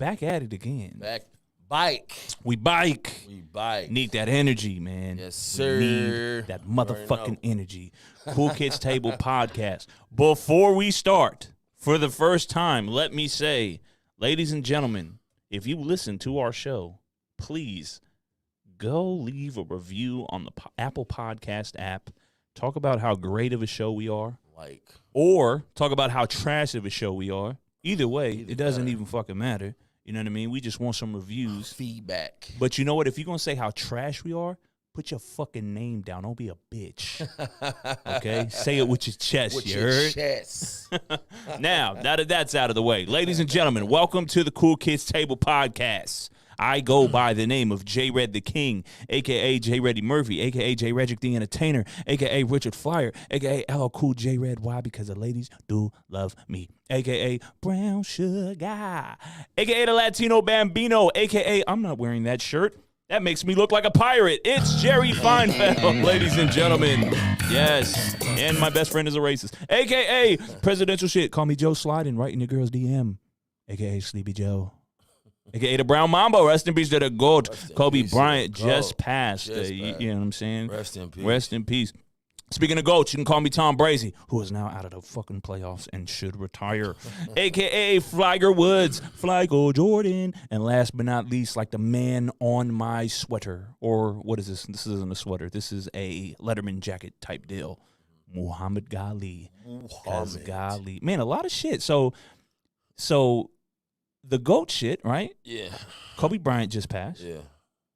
back at it again. We bike. Need that energy, man. Yes, sir. We need that motherfucking energy. Cool Kids Table Podcast. Before we start, for the first time, let me say, ladies and gentlemen, if you listen to our show, please go leave a review on the Apple Podcast app. Talk about how great of a show we are. Or talk about how trash of a show we are. Either way, it doesn't even fucking matter. You know what I mean? We just want some reviews. Feedback. But you know what? If you're going to say how trash we are, put your fucking name down. Don't be a bitch. Okay? Say it with your chest, you heard? Chest. Now that that's out of the way, ladies and gentlemen, welcome to the Cool Kids Table Podcast. I go by the name of J. Red the King, a.k.a. J. Reddy Murphy, a.k.a. J. Redrick the Entertainer, a.k.a. Richard Flyer, a.k.a. LL Cool J. Red. Why? Because the ladies do love me, a.k.a. Brown Sugar, a.k.a. the Latino Bambino, a.k.a. I'm not wearing that shirt. That makes me look like a pirate. It's Jerry Feinfeld, ladies and gentlemen. Yes, and my best friend is a racist, a.k.a. Presidential Shit. Call me Joe Sliding, right in your girl's DM, a.k.a. Sleepy Joe. A.k.a. the Brown Mambo. Rest in peace to the GOAT. Kobe Bryant just passed. You know what I'm saying? Rest in peace. Rest in peace. Speaking of GOATs, you can call me Tom Brady, who is now out of the fucking playoffs and should retire. A.k.a. Flyger Woods, Flygo Jordan. And last but not least, like the man on my sweater. Or what is this? This isn't a sweater. This is a Letterman jacket type deal. Muhammad Ghali. Ghali. Man, a lot of shit. So the GOAT shit, right? Yeah. Kobe Bryant just passed. Yeah.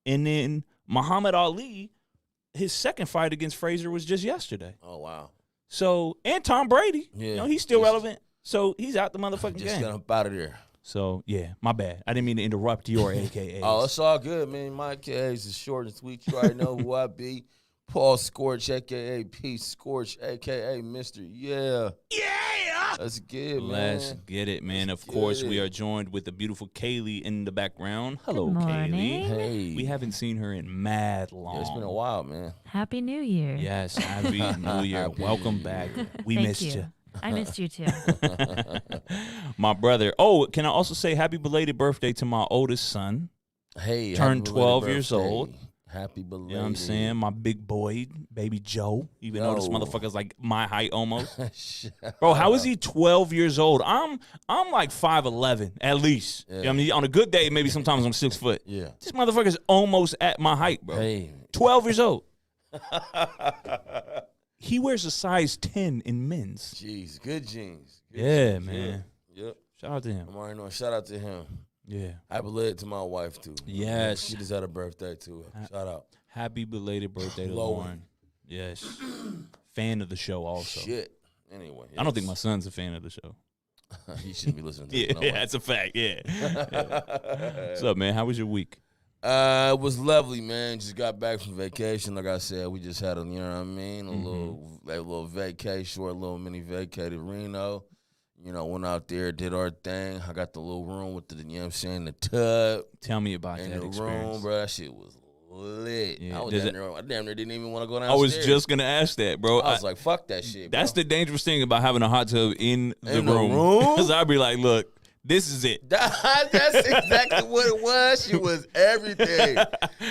And then Muhammad Ali, his second fight against Frazier was just yesterday. Oh, wow. So, and Tom Brady, Yeah. you know, he's still relevant. So, he's out the motherfucking Just game. got up out of there. So, yeah, my bad. I didn't mean to interrupt your AKAs. Oh, it's all good, man. My AKAs is short and sweet. You already know who I be. Paul Scorch, a.k.a. P. Scorch, a.k.a. Mr. Yeah. Let's get it, man. Let's get it, man. Of course, we are joined with the beautiful Kaylee in the background. Hello, Good morning. Kaylee. Hey. We haven't seen her in mad long. Yeah, it's been a while, man. Happy New Year. Yes, happy New Year. Happy Welcome New back. Year. We Thank missed you. I missed you too. My brother. Oh, can I also say happy belated birthday to my oldest son? Hey, Turned happy 12 belated years birthday. old. Happy belated. You know what I'm saying? My big boy, baby Joe. Even though this Yo. motherfucker's like my height almost. Bro, how is he 12 years old? I'm like 5'11", at least. Yeah. You know what I mean? On a good day, maybe sometimes I'm 6 foot. Yeah. This motherfucker's almost at my height, bro. Hey. 12 years old. He wears a size 10 in men's. Jeez, good jeans. Good Yeah, jeans. man. Yep. Shout out to him. I'm already knowing. Shout out to him. Yeah. Happy belated to my wife, too. Yes. She just had a birthday, too. Shout out. Happy belated birthday to Lauren. Lauren. Yes. Fan of the show also. Shit. Anyway. I don't think my son's a fan of the show. He shouldn't be listening to Yeah, this. No way. that's a fact. Yeah. What's up, man? How was your week? It was lovely, man. Just got back from vacation. Like I said, we just had a, you know what I mean, a little vacation, short little mini vacation to Reno. You know, went out there, did our thing. I got the little room with the, you know what I'm saying, the tub Tell me about in that the experience. room, bro. That shit was lit. Yeah. I damn near didn't even want to go I downstairs. was just gonna ask that, bro. I was like, fuck that shit, bro. That's the dangerous thing about having a hot tub in the In the room. room? Because I'd be like, look, this is it. That's exactly what it was. She was everything.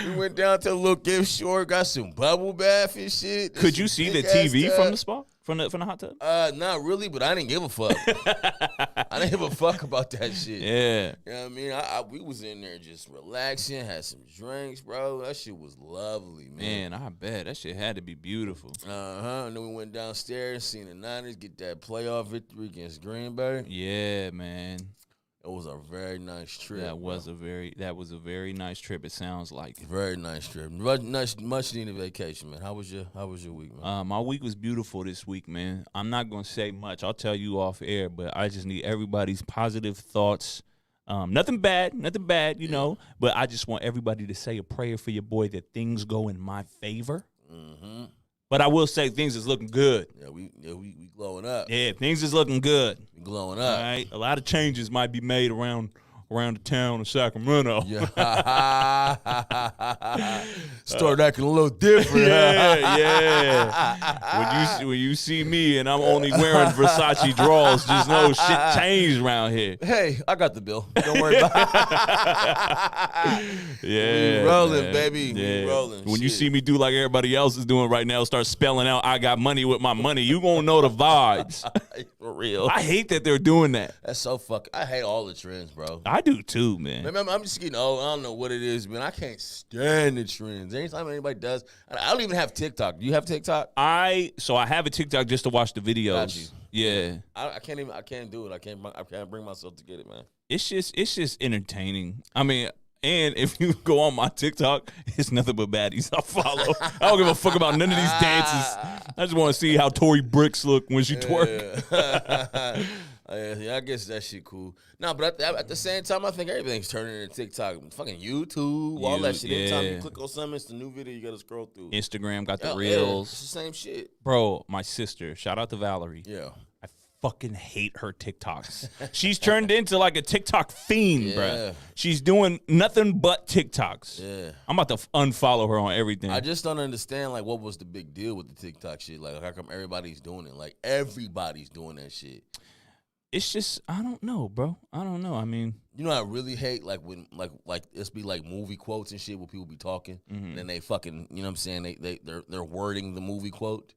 We went down to the little gift store, got some bubble bath and shit. Could you see the TV from the spa? From the hot tub? Not really, but I didn't give a fuck. I didn't give a fuck about that shit. Yeah. You know what I mean? We was in there just relaxing, had some drinks, bro. That shit was lovely, man. Man, I bet. That shit had to be beautiful. And then we went downstairs, seen the Niners get that playoff victory against Green Bay. Yeah, man. It was a very nice trip. That was a very nice trip. It sounds like it. Very nice trip. Much needed vacation, man. How was your week, man? My week was beautiful this week, man. I'm not gonna say much. I'll tell you off air, but I just need everybody's positive thoughts. Nothing bad, you know. But I just want everybody to say a prayer for your boy that things go in my favor. Mm-hmm. But I will say things is looking good. Yeah, we glowing up. Yeah, things is looking good. We glowing All up. right, a lot of changes might be made around around the town of Sacramento. Yeah. Start acting a little different. Yeah. When you see me and I'm only wearing Versace drawers, just know shit changed around here. Hey, I got the bill. Don't worry about it. Yeah. We rolling, man. baby. Yeah. We rolling. When you Shit. see me do like everybody else is doing right now, start spelling out I got money with my money, you gonna know the vibes. For real. I hate that they're doing that. That's so fucking. I hate all the trends, bro. I do too, man. Remember, I'm just getting old. I don't know what it is, man. I can't stand the trends. Anytime anybody does, I don't even have TikTok. Do you have TikTok? I have a TikTok just to watch the videos. Got you. Yeah. I can't do it. I can't bring myself to get it, man. It's just entertaining. I mean, and if you go on my TikTok, it's nothing but baddies I follow. I don't give a fuck about none of these dances. I just want to see how Tory Bricks look when she twerk. Yeah, I guess that shit cool. No, but at the same time, I think everything's turning into TikTok. Fucking YouTube, all that shit. Anytime you click on something, it's the new video you got to scroll through. Instagram got the Yeah, reels. it's the same shit. Bro, my sister, shout out to Valerie. Yeah. I fucking hate her TikToks. She's turned into like a TikTok fiend, Yeah. bruh. She's doing nothing but TikToks. Yeah. I'm about to unfollow her on everything. I just don't understand, like, what was the big deal with the TikTok shit? Like, how come everybody's doing it? Like, everybody's doing that shit. It's just, I don't know, bro. I don't know. I mean, You know, I really hate like when like it's be like movie quotes and shit where people be talking and then they fucking, you know what I'm saying, they're wording the movie quote.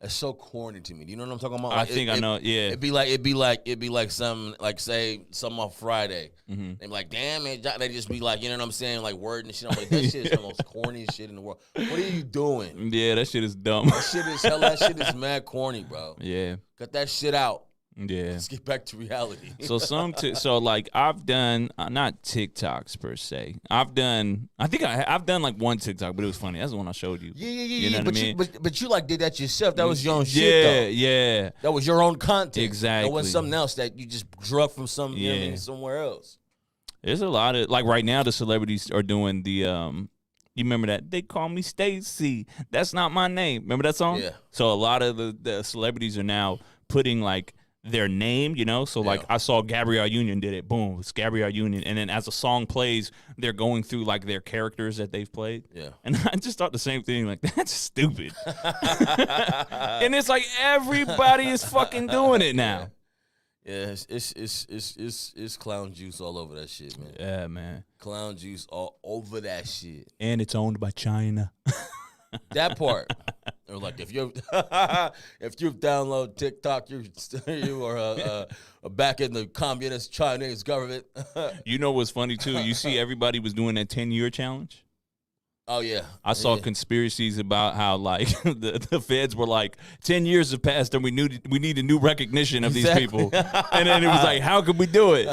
That's so corny to me. Do you know what I'm talking about? I think I know. Yeah. It'd be like something like say something on Friday. They be like, damn it, they just be like, you know what I'm saying, like wording and shit. I'm like, that shit is the most corniest shit in the world. What are you doing? Yeah, that shit is dumb. That shit is mad corny, bro. Yeah. Cut that shit out. Yeah. Let's get back to reality. So like I've done not TikToks per se. I've done like one TikTok, but it was funny. That's the one I showed you. Yeah. You know what I mean? But you like did that yourself. That was your own shit, though. Yeah. That was your own content. Exactly. That wasn't something else that you just drug from some, you know what I mean, somewhere else. There's a lot of, like right now the celebrities are doing the you remember that? They call me Stacy. That's not my name. Remember that song? Yeah. So a lot of the celebrities are now putting like their name, you know? So like I saw Gabrielle Union did it. Boom, it's Gabrielle Union. And then as a song plays, they're going through like their characters that they've played. Yeah. And I just thought the same thing, like, that's stupid. And it's like everybody is fucking doing it now. Yeah, it's clown juice all over that shit, man. Yeah, man. Clown juice all over that shit. And it's owned by China. That part. Or like if you download TikTok, you are back in the communist Chinese government. You know what's funny too? You see everybody was doing that 10-year challenge. Oh yeah, I saw conspiracies about how like the feds were like 10 years have passed and we need a new recognition of these people, and then it was like, how could we do it?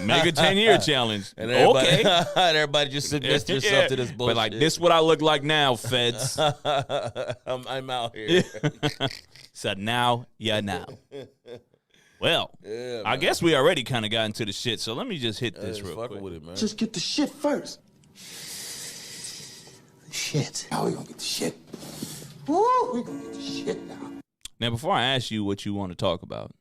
Make a 10-year challenge. And okay, and everybody just submits themselves to this bullshit. But like, this what I look like now, feds. I'm out here. So now, Well, I guess we already kind of got into the shit, so let me just hit this real quick. With it, man. Just get the shit first. Shit. Now we gonna get the shit. Woo! We gonna get the shit now. Now, before I ask you what you want to talk about,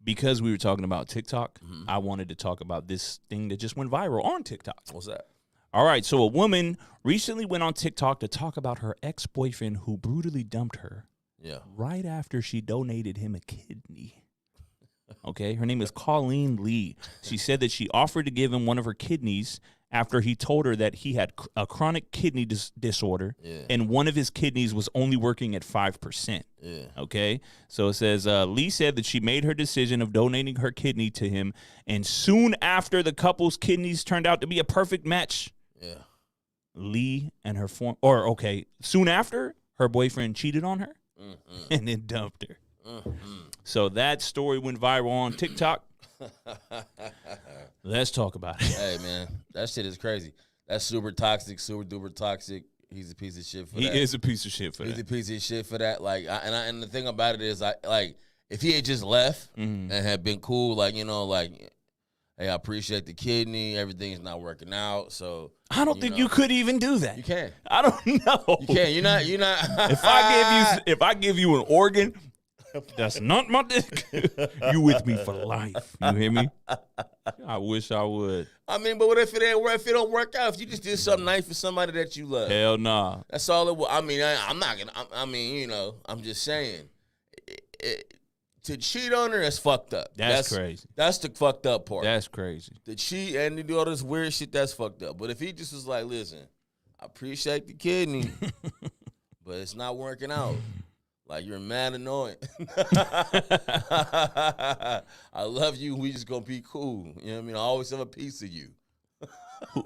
because we were talking about TikTok, I wanted to talk about this thing that just went viral on TikTok. What's that? All right, so a woman recently went on TikTok to talk about her ex-boyfriend who brutally dumped her. Yeah. Right after she donated him a kidney. Okay, her name is Colleen Lee. She said that she offered to give him one of her kidneys after he told her that he had a chronic kidney disorder and one of his kidneys was only working at 5%. Yeah. Okay? So it says, Lee said that she made her decision of donating her kidney to him, and soon after the couple's kidneys turned out to be a perfect match. Yeah. Lee and her soon after, her boyfriend cheated on her and then dumped her. So that story went viral on TikTok. Let's talk about it. Hey, man, that shit is crazy. That's super toxic, super duper toxic. He's a piece of shit for that. He is a piece of shit for that. He's a piece of shit for that. Like, and the thing about it is, if he had just left and had been cool, like, you know, like, hey, I appreciate the kidney. Everything's not working out. So I don't think you could even do that. You can. I don't know. You can. You're not. If I give you an organ, That's not my dick. You with me for life. You hear me? I wish I would. I mean, but what if it ain't work? If it don't work out, if you just did something nice for somebody that you love, Hell nah. that's all it was. I mean, I'm not gonna. I mean, you know, I'm just saying. To cheat on her, that's fucked up. That's crazy. That's the fucked up part. That's crazy. To cheat and to do all this weird shit, that's fucked up. But if he just was like, listen, I appreciate the kidney, but it's not working out. Like, you're mad annoying. I love you. We just gonna be cool. You know what I mean? I always have a piece of you.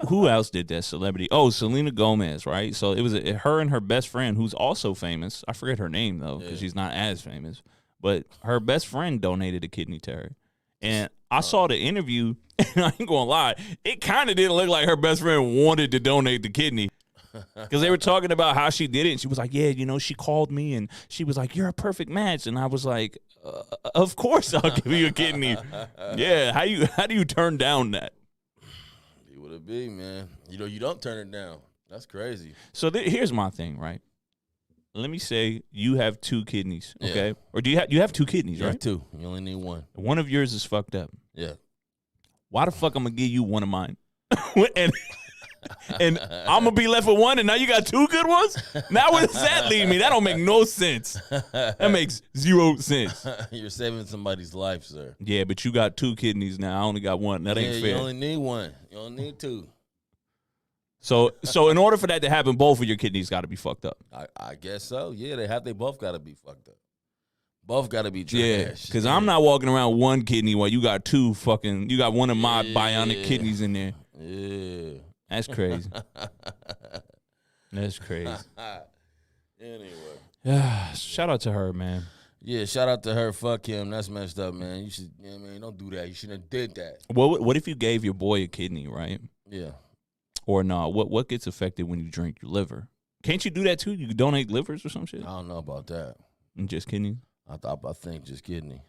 Who else did that celebrity? Oh, Selena Gomez, right? So it was her and her best friend, who's also famous. I forget her name, though, because she's not as famous. But her best friend donated a kidney to her. And I saw the interview, and I ain't gonna lie, it kind of didn't look like her best friend wanted to donate the kidney. Because they were talking about how she did it, and she was like, yeah, you know, she called me, and she was like, you're a perfect match. And I was like, of course I'll give you a kidney. Yeah, how do you turn down that? Be what it be, man. You know, you don't turn it down. That's crazy. So here's my thing, right? Let me say you have 2 kidneys, okay? Yeah. Or do you have 2 kidneys, You right? have 2. You only need 1. One of yours is fucked up. Yeah. Why the fuck I'm gonna give you one of mine? and I'm gonna be left with 1, and now you got 2 good ones? Now where does that leave me? That don't make no sense. That makes 0 sense. You're saving somebody's life, sir. Yeah, but you got 2 kidneys now. I only got 1. That ain't fair. You only need 1. You only need 2. So in order for that to happen, both of your kidneys got to be fucked up. I guess so. Yeah, they both got to be fucked up. Both got to be trash. Yeah, because I'm not walking around 1 kidney while you got 2 fucking. You got one of my bionic kidneys in there. Yeah. That's crazy. That's crazy. Anyway. Shout out to her, man. Yeah, shout out to her. Fuck him. That's messed up, man. You should, you know what I mean? Don't do that. You shouldn't have did that. What if you gave your boy a kidney, right? Yeah. Or no? What gets affected when you drink your liver? Can't you do that too? You can donate livers or some shit? I don't know about that. And just kidneys? I think just kidney.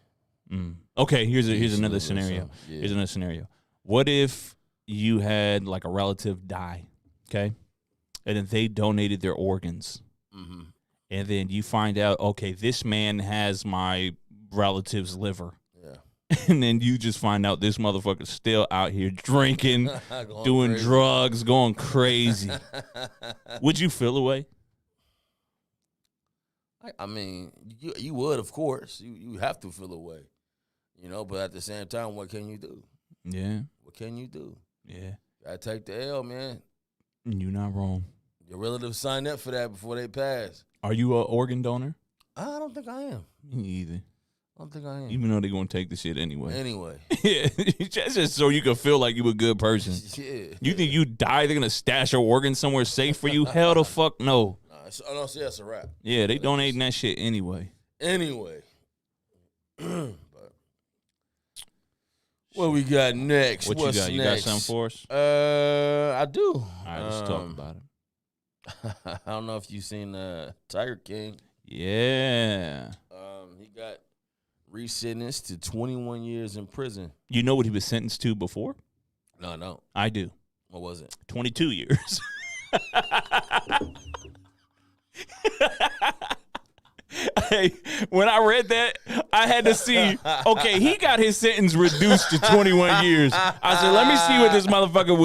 Okay, here's another liver, scenario. so, yeah. Here's another scenario. What if you had like a relative die, okay? And then they donated their organs. Mm-hmm. And then you find out, okay, this man has my relative's liver. Yeah. And then you just find out this motherfucker's still out here drinking, doing crazy. drugs, going crazy. Would you feel away? I mean, you would, of course. You have to feel away. You know, but at the same time, what can you do? Yeah. What can you do? Yeah. Gotta take the L, man. You're not wrong. Your relatives signed up for that before they passed. Are you an organ donor? I don't think I am. Me either. I don't think I am. Even though they're going to take the shit anyway. Anyway. Yeah. just so you can feel like you a good person. Yeah. You think you die, they're going to stash your organs somewhere safe for you? Hell the fuck no. I don't see that's a wrap. Yeah, they donating that shit anyway. Anyway. But what we got next? What What's you got? next? You got something for us? I do. All right, let's talk about it. I don't know if you've seen Tiger King. Yeah. He got resentenced to 21 years in prison. You know what he was sentenced to before? No. I do. What was it? 22 years. Hey, when I read that, I had to see, okay, he got his sentence reduced to 21 years. I said, let me see what this motherfucker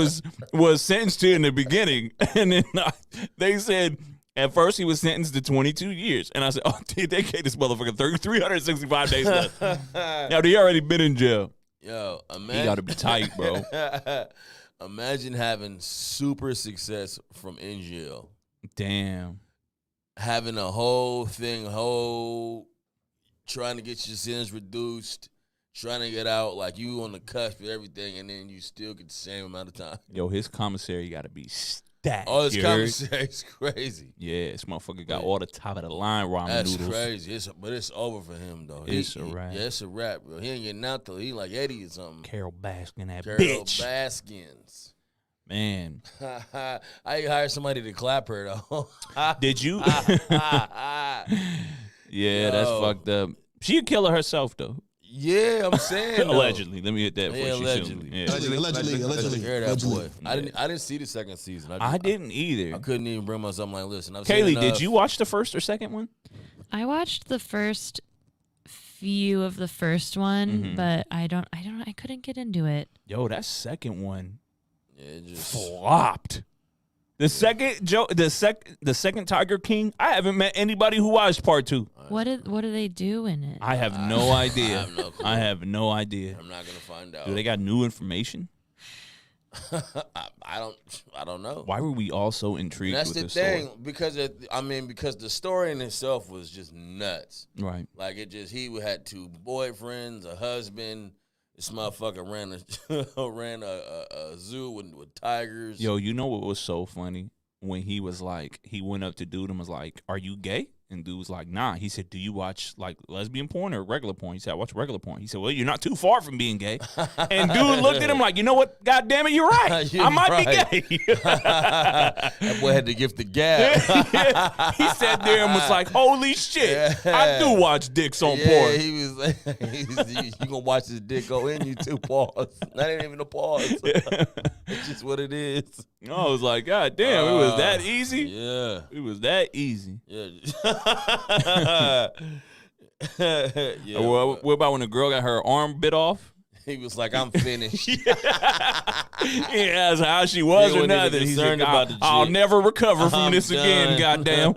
was sentenced to in the beginning. And then they said, at first he was sentenced to 22 years. And I said, oh, they gave this motherfucker 365 days left. Now, he already been in jail. Yo, imagine. He got to be tight, bro. Imagine having super success from in jail. Damn. Having a whole trying to get your sentence reduced, trying to get out, like you on the cusp of everything, and then you still get the same amount of time. Yo, his commissary got to be stacked. Oh, his you heard? commissary is crazy. Yeah, this motherfucker got all the top of the line ramen That's noodles. crazy. But it's over for him, though. It's a wrap. Yeah, it's a wrap, bro. He ain't getting out, though. He like 80 or something. Carol Baskin, that Carol bitch. Baskins. Man. I hired somebody to clap her, though. Did you? Yeah, that's fucked up. She a killer herself, though. Yeah, I'm saying. Allegedly. Let me hit that Yeah, before she allegedly. Yeah. Allegedly. Hear that boy. I didn't see the second season. I didn't either. I couldn't even bring myself like, listen. I've seen Kaylee, enough. did you watch the first or second one? I watched the first few of the first one, but I couldn't get into it. Yo, that second one Yeah, it just flopped. The second Tiger King, I haven't met anybody who watched part 2. What do they do in it? I have no idea. I have no clue. I have no idea. I'm not gonna find out. Do they got new information? I don't know. Why were we all so intrigued That's with the this thing story? because the story in itself was just nuts. Right. Like he had 2 boyfriends, a husband. This motherfucker ran a zoo with tigers. Yo, you know what was so funny? When he was like, he went up to dude and was like, "Are you gay?" And dude was like, "Nah." He said, "Do you watch like lesbian porn or regular porn?" He said, "I watch regular porn." He said, "Well, you're not too far from being gay." And dude looked at him like, "You know what? God damn it, you're right. I might be gay." That boy had to give the gab. Yeah. He sat there and was like, "Holy shit, I do watch dicks on Yeah, porn." he was like, you gonna watch this dick go in you too, pause. That ain't even a pause. It's just what it is. I was like, "God damn, it was that easy." Yeah. It was that easy. Yeah. What about when a girl got her arm bit off? He was like, "I'm finished." He asked how she was He or wasn't even nothing. He's like, concerned about the I'll chick. never recover from I'm this again, done. goddamn.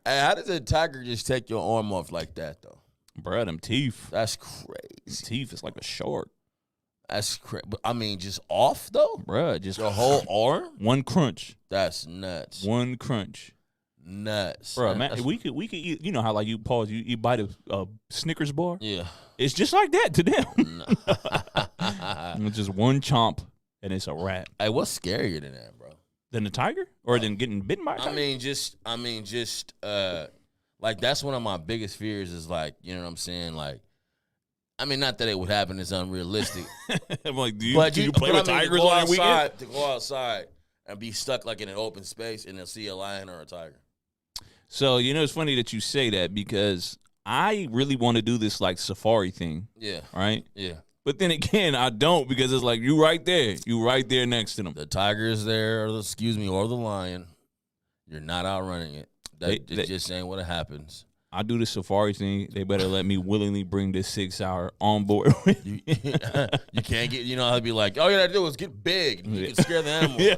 Hey, how does a tiger just take your arm off like that, though? Bruh, them teeth. That's crazy. Teeth is like a shark. That's crazy. But I mean, just off though? Bruh, just Your whole arm? one crunch. That's nuts. One crunch. Nuts. Bruh, man, That's- we could eat, you know how like you pause, you bite a Snickers bar? Yeah. It's just like that to them. It's just one chomp and it's a wrap. Hey, what's scarier than that, bro? Than the tiger? Or than getting bitten by a tiger? I mean, just like that's one of my biggest fears is like, you know what I'm saying? Like, I mean, not that it would happen, it's unrealistic. I'm like, do you but play with tigers to go on your weekend? outside, to go outside and be stuck like in an open space and then see a lion or a tiger. So, you know, it's funny that you say that because I really want to do this like safari thing, Yeah. right? Yeah. But then again, I don't because it's like you right there. You right there next to them. The tiger is there, or or the lion. You're not outrunning it. That They- just ain't what happens. I do the safari thing. They better let me willingly bring this 6 hour on board with You, you can't get, you know, I'd be like, all you gotta do is get big. And you can scare the animal. Yeah.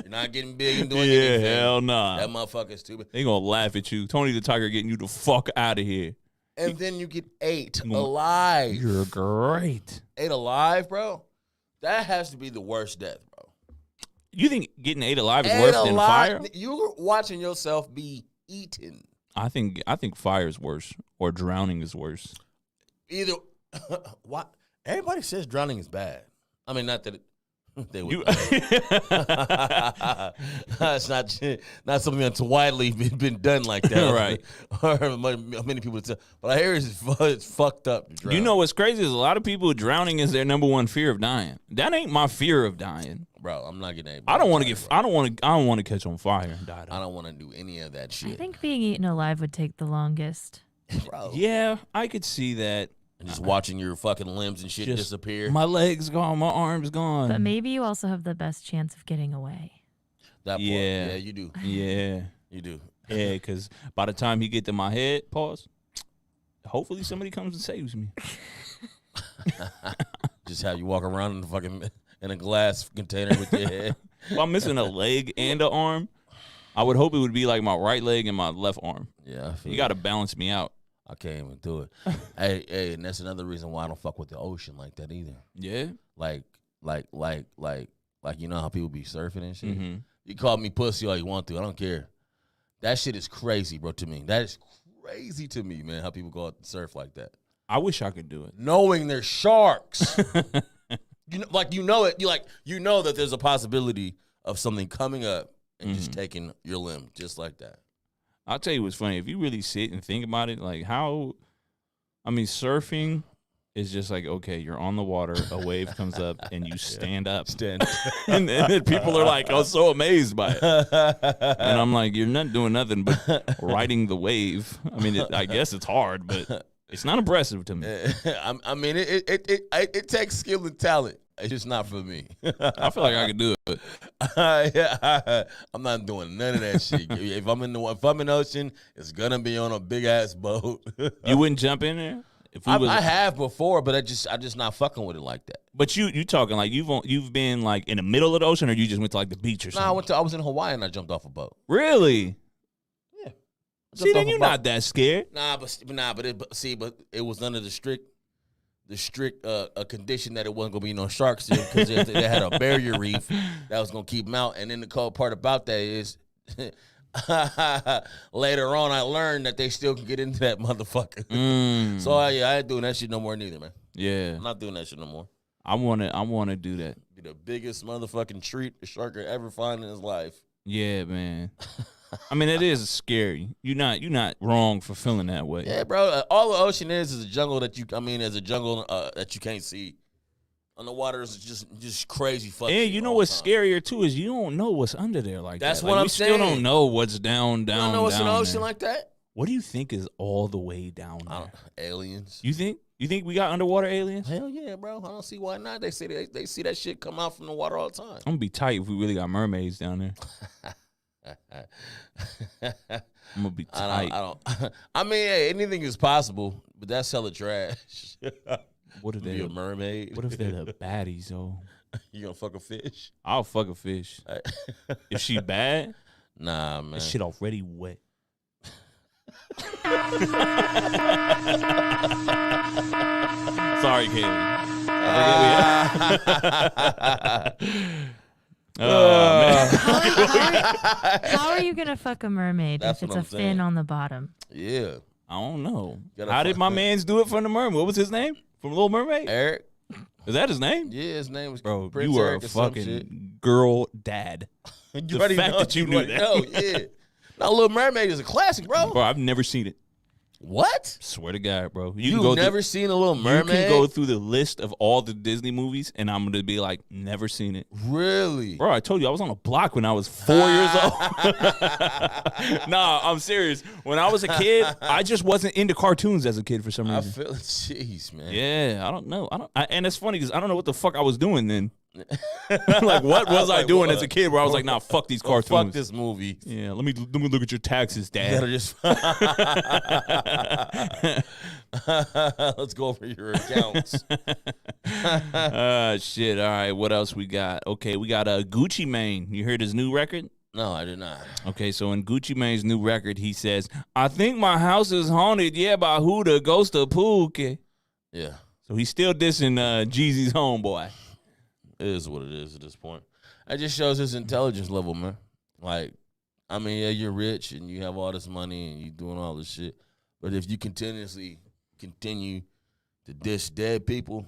You're not getting big and doing Yeah, anything. hell nah. That motherfucker's stupid. They gonna laugh at you. Tony the Tiger getting you the fuck out of here. And then you get ate gonna- alive. You're great. Ate alive, bro? That has to be the worst death, bro. You think getting ate alive is Ate worse than alive? fire? You're watching yourself be eaten. I think fire is worse or drowning is worse. Either, what? Everybody says drowning is bad. I mean, not that they would. You, It's not something that's widely been done like that, Right. Or many people say, but I hear it's fucked up. to drown. you know what's crazy is a lot of people drowning is their number one fear of dying. That ain't my fear of dying. bro, I'm not getting. I don't want to get. I don't want to catch on fire and die. I don't want to do any of that I shit. think being eaten alive would take the longest. Bro. Yeah, I could see that. And just watching your fucking limbs and shit Just disappear. My legs gone. My arms gone. But maybe you also have the best chance of getting away. That part. Yeah. Yeah, you do. Yeah, You do. yeah. Because by the time he get to my head, pause. Hopefully somebody comes and saves me. Just have you walk around in the fucking in a glass container with your head. If I'm missing a leg and an arm, I would hope it would be like my right leg and my left arm. Yeah, I feel You got to balance me out. I can't even do it. hey, and that's another reason why I don't fuck with the ocean like that either. Yeah. Like you know how people be surfing and shit. Mm-hmm. You call me pussy all you want to. I don't care. That shit is crazy, bro. To me, that is crazy to me, man. How people go out and surf like that, I wish I could do it. knowing they're sharks. You know, like you know it. You know that there's a possibility of something coming up and just taking your limb, just like that. I'll tell you what's funny. If you really sit and think about it, like surfing is just like, okay, you're on the water, a wave comes up, and you stand up. Stand. And then people are like, oh, so amazed by it. And I'm like, you're not doing nothing but riding the wave. I mean, I guess it's hard, but it's not impressive to me. I mean, it takes skill and talent. It's just not for me. I feel like I could do it. I'm not doing none of that shit. If I'm in the ocean, it's gonna be on a big ass boat. You wouldn't jump in there? If we I have before, but I just not fucking with it like that. But you talking like you've been like in the middle of the ocean, or you just went to like the beach or something? I was in Hawaii and I jumped off a boat. Really? Yeah. See, then you're not that scared. But it was under the strict a condition that it wasn't gonna be no sharks there because they had a barrier reef that was gonna keep them out. And then the cold part about that is later on I learned that they still can get into that motherfucker. So I ain't doing that shit no more neither, man. Yeah, I'm not doing that shit no more. I wanna do that. Be the biggest motherfucking treat a shark could ever find in his life. Yeah, man. I mean, it is scary. You're not wrong for feeling that way. Yeah, bro. All the ocean is a jungle that you can't see. On the water is just crazy fucking. And you know what's scarier too is you don't know what's under there like That's that. what like, I'm we saying. still don't know what's down. You don't know what's in the ocean there. like that? What do you think is all the way down there? Aliens. You think we got underwater aliens? Hell yeah, bro. I don't see why not. They say they see that shit come out from the water all the time. I'm gonna be tight if we really got mermaids down there. I'm gonna be tight. I mean, hey, anything is possible, but that's hella trash. What if Be they're a mermaid? What if they're the baddies though? You gonna fuck a fish? I'll fuck a fish. If she bad, Nah, man. that shit already wet. Sorry, Kaylee. Man. How are you gonna fuck a mermaid That's if it's what a I'm fin saying. on the bottom? Yeah. I don't know. Gotta How did fuck my her. mans do it from the mermaid? What was his name? From Little Mermaid? Eric? Is that his name? Yeah, his name was Bro, Prince you are Eric a or some shit. fucking girl dad. You The already fact know, that you knew already that. know, yeah. Now, Little Mermaid is a classic, bro. Bro, I've never seen it. What? Swear to God, bro. You've never seen a Little You Mermaid? can go through the list of all the Disney movies, and I'm gonna be like, never seen it. Really? Bro, I told you I was on a block when I was 4 years old. Nah, I'm serious. When I was a kid, I just wasn't into cartoons as a kid for some I reason. feel it. Jeez, man. Yeah, I don't know. And it's funny because I don't know what the fuck I was doing then. Like, what was I doing as a kid where I was like, nah, fuck these cartoons. Fuck this movie. Yeah, let me look at your taxes, You Dad. gotta just let's go over your accounts. Shit. All right, what else we got? Okay, we got Gucci Mane. You heard his new record? No, I did not. Okay, so in Gucci Mane's new record, he says, I think my house is haunted, yeah, by who the ghost of Pookie. Yeah, So he's still dissing Jeezy's homeboy. it is what it is at this point. It just shows his intelligence level, man. Like, I mean, yeah, you're rich and you have all this money and you're doing all this shit, but if you continue to diss dead people,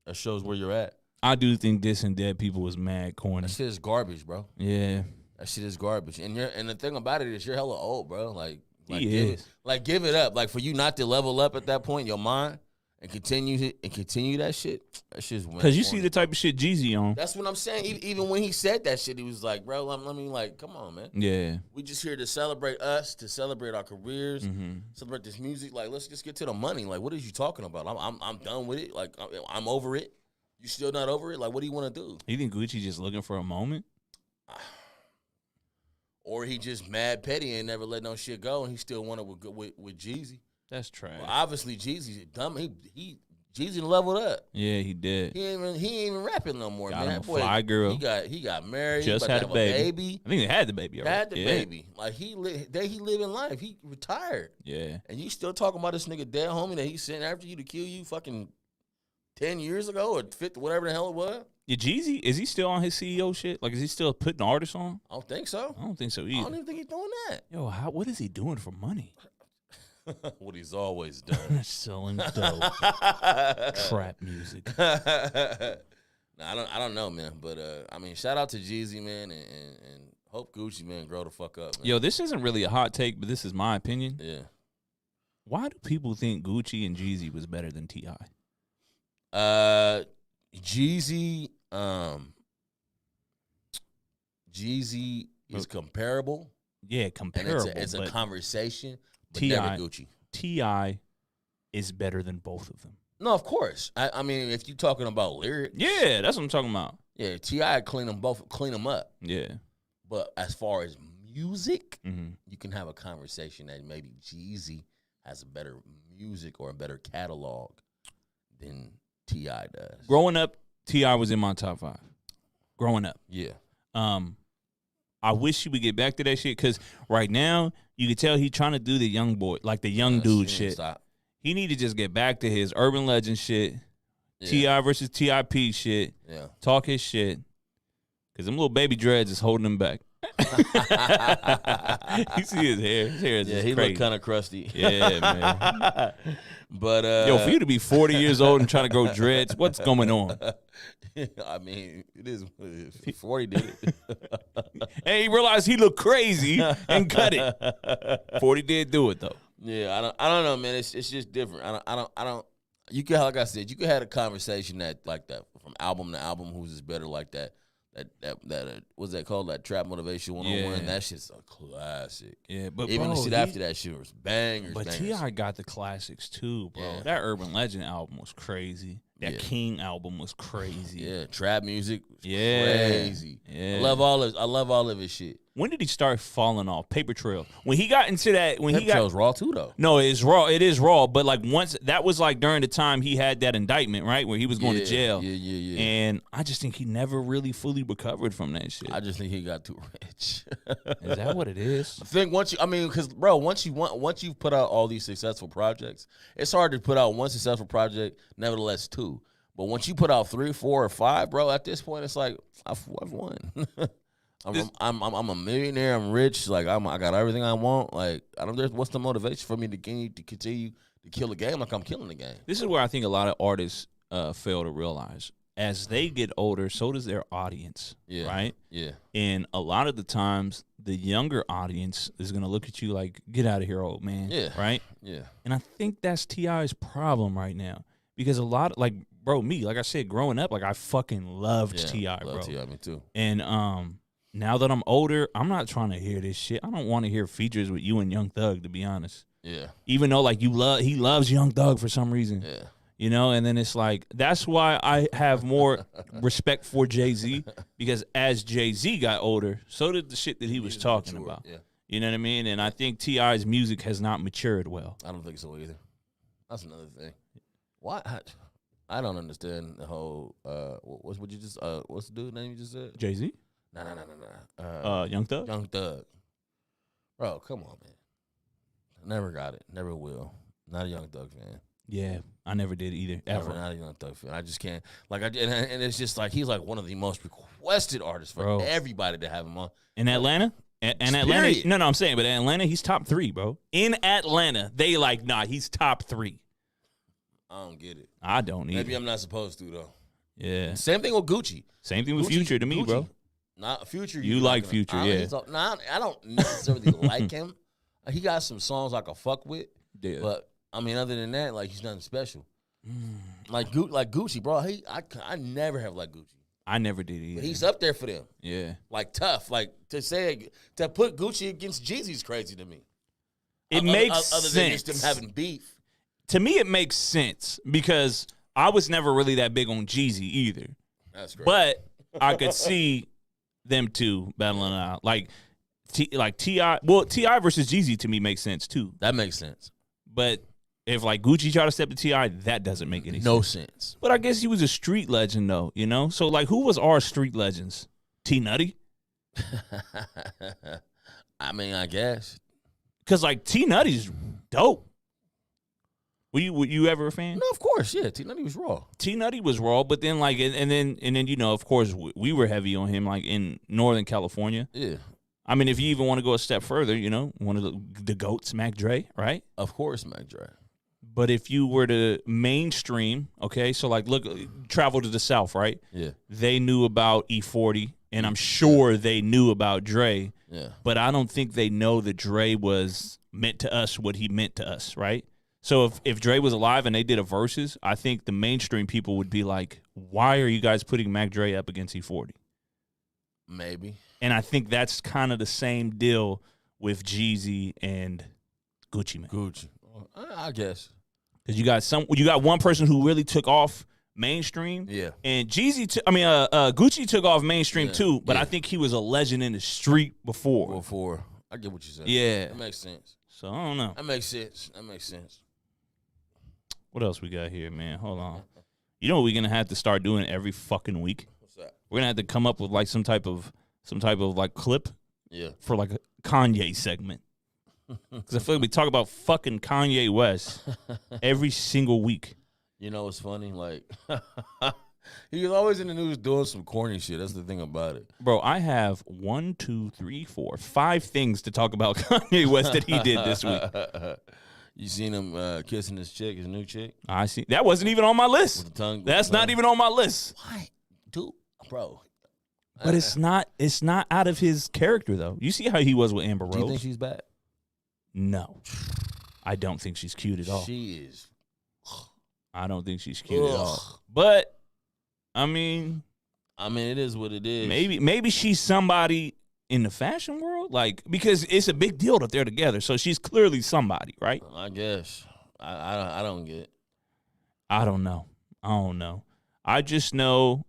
that shows where you're at. I do think dissing dead people is mad corny. That shit is garbage, bro. Yeah. That shit is garbage. And the thing about it is you're hella old, bro. Like He is. give it up. Like for you not to level up at that point, your mind, and continue that shit. That shit's Because you see the type of shit Jeezy on. That's what I'm saying. Even when he said that shit, he was like, bro, let me like, come on, man. Yeah. We just here to celebrate us, to celebrate our careers, celebrate this music. Like, let's just get to the money. Like, what are you talking about? I'm done with it. Like, I'm over it. You still not over it? Like, what do you want to do? You think Gucci just looking for a moment? Or he just mad petty and never let no shit go, and he still wanted with Jeezy. That's trash. Well, obviously, Jeezy's dumb. Jeezy leveled up. Yeah, he did. He ain't even rapping no more, Got man. him a That boy, fly girl. He got married. Just he had about a to have baby. I think they had the baby already. Had the baby. Like he living life. He retired. Yeah. And you still talking about this nigga dead homie that he sent after you to kill you fucking 10 years ago or 50, whatever the hell it was? Yeah, Jeezy, is he still on his CEO shit? Like, is he still putting artists on? I don't think so. I don't think so I either. don't even think he's doing that. Yo, what is he doing for money? What he's always done. Selling dope, trap music. No, I don't know, man. But I mean, shout out to Jeezy, man, and hope Gucci, man, grow the fuck up, man. Yo, this isn't really a hot take, but this is my opinion. Yeah. Why do people think Gucci and Jeezy was better than T.I.? Jeezy is comparable. Yeah, comparable. And it's a conversation. But T.I. never Gucci. T.I. is better than both of them. No, of course. I mean, if you're talking about lyrics, Yeah, that's what I'm talking about. yeah, T.I. clean them up. Yeah. But as far as music, Mm-hmm. you can have a conversation that maybe Jeezy has a better music or a better catalog than T.I. does. Growing up, T.I. was in my top 5. Growing up. Yeah. I wish he would get back to that shit because right now you can tell he trying to do the young boy, like the young dude shit. Stop. He need to just get back to his urban legend shit, Yeah. T.I. versus T.I.P. shit, Yeah. talk his shit, because them little baby dreads is holding him back. You see his hair. His hair is just he crazy. look kind of crusty. Yeah, man. But Yo, for you to be 40 years old and trying to grow dreads, what's going on? I mean, it is what it is. 40 did it. And he realized he looked crazy and cut it. 40 did do it though. Yeah, I don't know, man. It's just different. I don't. You can, like I said, you could have a conversation that like that from album to album. Who's is better like that? That what's that called? That Trap Motivation 101. Yeah. That shit's a classic. Yeah, but Even bro, the shit after that shit was bangers. But bangers. T.I. got the classics too, bro. Yeah. That Urban Legend album was crazy. That Yeah. King album was crazy. Yeah, trap music was Yeah. crazy. Yeah. I love all of his shit. When did he start falling off? Paper Trail. When he got into that, when Pepper he got Trail's raw too, though. no, it's raw. It is raw. But like once that was like during the time he had that indictment, right, where he was going to jail. Yeah. And I just think he never really fully recovered from that shit. I just think he got too rich. Is that what it is? I think because bro, once you put out all these successful projects, it's hard to put out one successful project, nevertheless 2. But once you put out 3, 4, or 5, bro, at this point it's like I've won. I'm a millionaire. I'm rich. Like I got everything I want. Like I don't. What's the motivation for me to continue to kill the game? Like I'm killing the game. This is where I think a lot of artists fail to realize. As they get older, so does their audience, right? Yeah. And a lot of the times, the younger audience is going to look at you like, get out of here, old man, right? Yeah. And I think that's T.I.'s problem right now. Because a lot of, like, bro, me, like I said, growing up, like, I fucking loved T.I., bro. T.I., me too. And now that I'm older, I'm not trying to hear this shit. I don't want to hear features with you and Young Thug, to be honest. Yeah. Even though, like, he loves Young Thug for some reason. Yeah. You know, and then it's like, that's why I have more respect for Jay-Z, because as Jay-Z got older, so did the shit that he was talking about. Yeah. You know what I mean? And I think T.I.'s music has not matured well. I don't think so either. That's another thing. Why? I don't understand the whole. What's what you just? What's the dude name you just said? Jay-Z? No. Young Thug? Young Thug. Bro, come on, man. Never got it. Never will. Not a Young Thug fan. Yeah, I never did either, ever. Never, not a Young Thug fan. I just can't. Like, and it's just like he's like one of the most requested artists for everybody to have him on. In Atlanta? And Atlanta? No, I'm saying, but in Atlanta, he's top 3, bro. In Atlanta, they like, nah, he's top 3. I don't get it. I don't either. Maybe I'm not supposed to, though. Yeah. Same thing with Gucci. Same thing with Future to me, bro. Not Future. You like Future, yeah. I don't necessarily like him. He got some songs I can fuck with. Yeah. But, I mean, other than that, like, he's nothing special. Like Gucci, bro. I never have liked Gucci. I never did either. But he's up there for them. Yeah. Like, tough. Like, to put Gucci against Jeezy is crazy to me. It makes sense. Other than just them having beef. To me, it makes sense because I was never really that big on Jeezy either. That's great. But I could see them two battling out. Like T.I. Well, T.I. versus Jeezy to me makes sense too. That makes sense. But if like Gucci tried to step to T.I., that doesn't make any sense. No sense. But I guess he was a street legend though, you know? So like who was our street legends? T Nutty? I mean, I guess. Cause like T Nutty's dope. Were you ever a fan? No, of course, yeah. T Nutty was raw. T Nutty was raw, but then like and then you know, of course we were heavy on him like in Northern California. Yeah. I mean, if you even want to go a step further, you know, one of the GOATs, Mac Dre, right? Of course, Mac Dre. But if you were to mainstream, okay, so like look, travel to the South, right? Yeah. They knew about E40, and I'm sure they knew about Dre. Yeah. But I don't think they know that Dre was meant to us what he meant to us, right? So if Dre was alive and they did a versus, I think the mainstream people would be like, why are you guys putting Mac Dre up against E40? Maybe. And I think that's kind of the same deal with Jeezy and Gucci Mane. Gucci. I guess. Because you got one person who really took off mainstream. Yeah. And Gucci took off mainstream too, but Yeah. I think he was a legend in the street before. Before. I get what you're saying. Yeah. That makes sense. So I don't know. That makes sense. What else we got here, man? Hold on. You know what we're gonna have to start doing every fucking week? What's that? We're gonna have to come up with like some type of like clip Yeah. for like a Kanye segment. Because I feel like we talk about fucking Kanye West every single week. You know what's funny? Like, he was always in the news doing some corny shit. That's the thing about it. Bro, I have 1, 2, 3, 4, 5 things to talk about Kanye West that he did this week. You seen him kissing his new chick? I see. That wasn't even on my list. With the tongue? That's not even on my list. Why? Dude, bro. But it's not out of his character, though. You see how he was with Amber Rose? Do you think she's bad? No. I don't think she's cute at all. She is. I don't think she's cute at all. But, I mean, it is what it is. maybe she's somebody in the fashion world, like, because it's a big deal that they're together. So she's clearly somebody, right? I guess. I don't get it. I don't know. I just know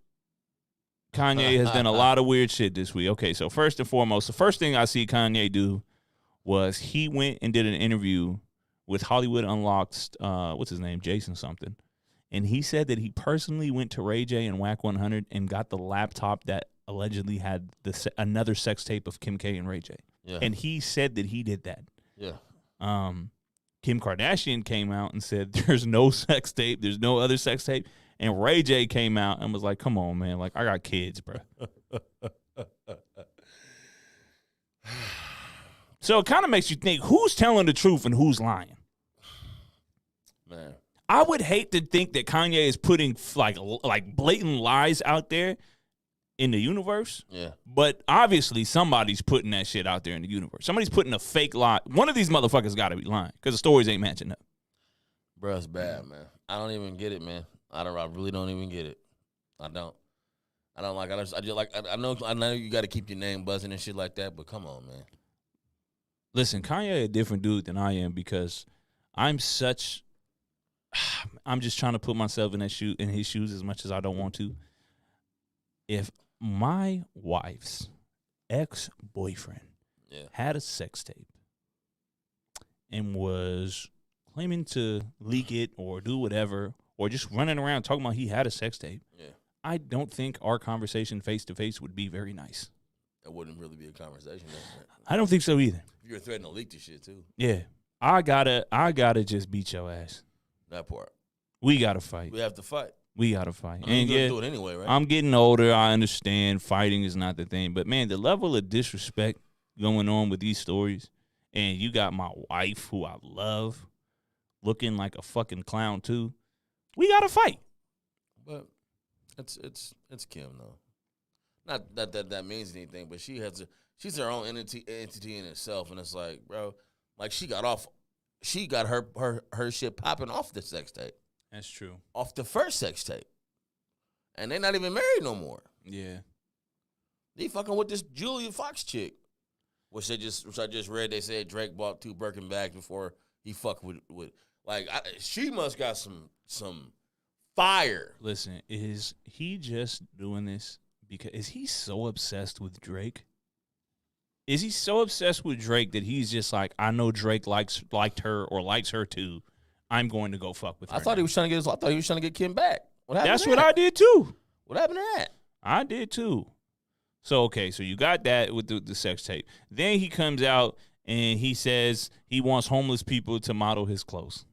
Kanye has done a lot of weird shit this week. Okay, so first and foremost, the first thing I see Kanye do was he went and did an interview with Hollywood Unlocked's, what's his name, Jason something. And he said that he personally went to Ray J and Whack 100 and got the laptop that allegedly had another sex tape of Kim K and Ray J. Yeah. And he said that he did that. Yeah. Kim Kardashian came out and said there's no sex tape, there's no other sex tape. And Ray J came out and was like, come on, man. Like, I got kids, bro. So it kind of makes you think, who's telling the truth and who's lying? Man. I would hate to think that Kanye is putting like blatant lies out there in the universe. Yeah. But obviously somebody's putting that shit out there in the universe. Somebody's putting a fake lie. One of these motherfuckers got to be lying because the stories ain't matching up. Bro, it's bad, man. I don't even get it, man. I really don't even get it. I don't like. I know you got to keep your name buzzing and shit like that, but come on, man. Listen, Kanye a different dude than I am because I'm just trying to put myself in his shoes as much as I don't want to. If my wife's ex-boyfriend had a sex tape and was claiming to leak it or do whatever, or just running around talking about he had a sex tape, I don't think our conversation face-to-face would be very nice. It wouldn't really be a conversation. I don't think so either. If you're threatening to leak this shit, too. Yeah. I gotta just beat your ass. That part. We gotta fight. We have to fight. We gotta fight. I mean, And you're yeah, gonna do it anyway, right? I'm getting older. I understand fighting is not the thing. But, man, the level of disrespect going on with these stories, and you got my wife, who I love, looking like a fucking clown, too. We got to fight. But it's Kim, though. Not that means anything, but she's her own entity in itself. And it's like, bro, like she got her shit popping off the sex tape. That's true. Off the first sex tape. And they're not even married no more. Yeah. They fucking with this Julia Fox chick. Which I just read, they said Drake bought 2 Birkin bags before he fucked with like, she must got some fire. Listen, is he just doing this because, is he so obsessed with Drake? Is he so obsessed with Drake that he's just like, I know Drake liked her or likes her too, I'm going to go fuck with her. I thought he was trying to get Kim back. What happened? That's what I did too. What happened to that? I did too. So, okay, so you got that with the sex tape. Then he comes out and he says he wants homeless people to model his clothes.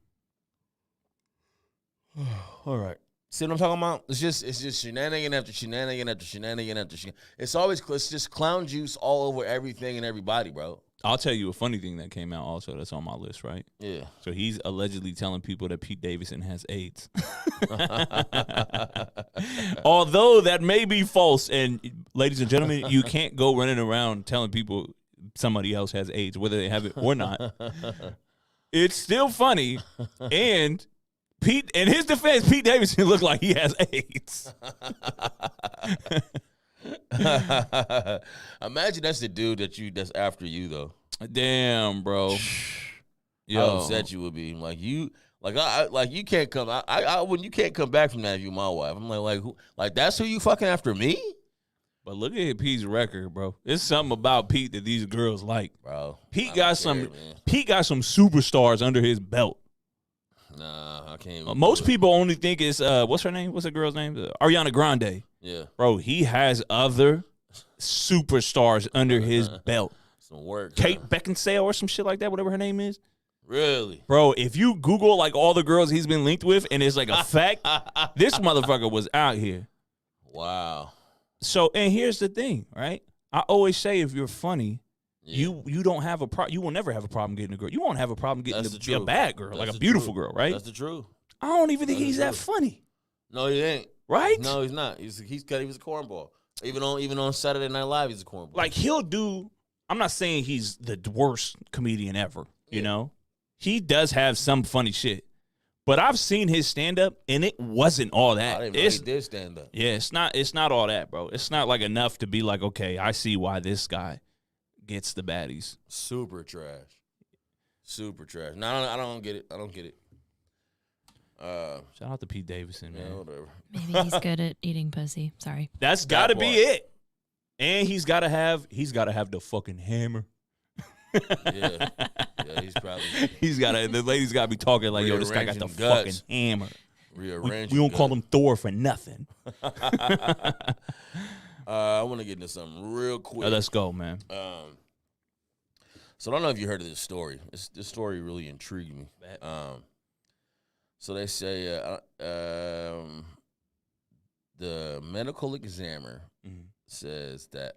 All right. See what I'm talking about? It's just shenanigan after shenanigan after shenanigan after shenanigan. It's just clown juice all over everything and everybody, bro. I'll tell you a funny thing that came out also that's on my list, right? Yeah. So he's allegedly telling people that Pete Davidson has AIDS. Although that may be false. And ladies and gentlemen, you can't go running around telling people somebody else has AIDS, whether they have it or not. It's still funny. And Pete, in his defense, Pete Davidson looked like he has AIDS. Imagine that's the dude that's after you though. Damn, bro. How upset you would be. Like you can't come. When you can't come back from that if you my wife. I'm who? Like that's who you fucking after me? But look at Pete's record, bro. It's something about Pete that these girls like. Bro. Pete got some superstars under his belt. Nah, I can't. Most people only think it's what's her name? What's the girl's name? Ariana Grande. Yeah. Bro, he has other superstars under his belt. Some work. Kate Beckinsale or some shit like that, whatever her name is. Really? Bro, if you Google like all the girls he's been linked with and it's like a fact, this motherfucker was out here. Wow. So, and here's the thing, right? I always say if you're funny, you don't have a problem. You will never have a problem getting a girl. You won't have a problem getting a bad girl, like a beautiful girl, right? That's the truth. I don't even think he's that funny. No, he ain't. Right? No, he's not. He was a cornball. Even on Saturday Night Live, he's a cornball. Like he'll do. I'm not saying he's the worst comedian ever. You know, he does have some funny shit. But I've seen his stand up, and it wasn't all that. I didn't know he did stand up. Yeah, it's not all that, bro. It's not like enough to be like, okay, I see why this guy gets the baddies. Super trash. Super trash. No, I don't get it. I don't get it. Shout out to Pete Davidson, man. Yeah, whatever. Maybe he's good at eating pussy. Sorry. That's got to be it. And he's got to have the fucking hammer. Yeah, he's probably. The lady's got to be talking like, yo, this guy got the fucking hammer. We don't call him Thor for nothing. I want to get into something real quick. Let's go, man. So I don't know if you heard of this story. This story really intrigued me. So they say the medical examiner says that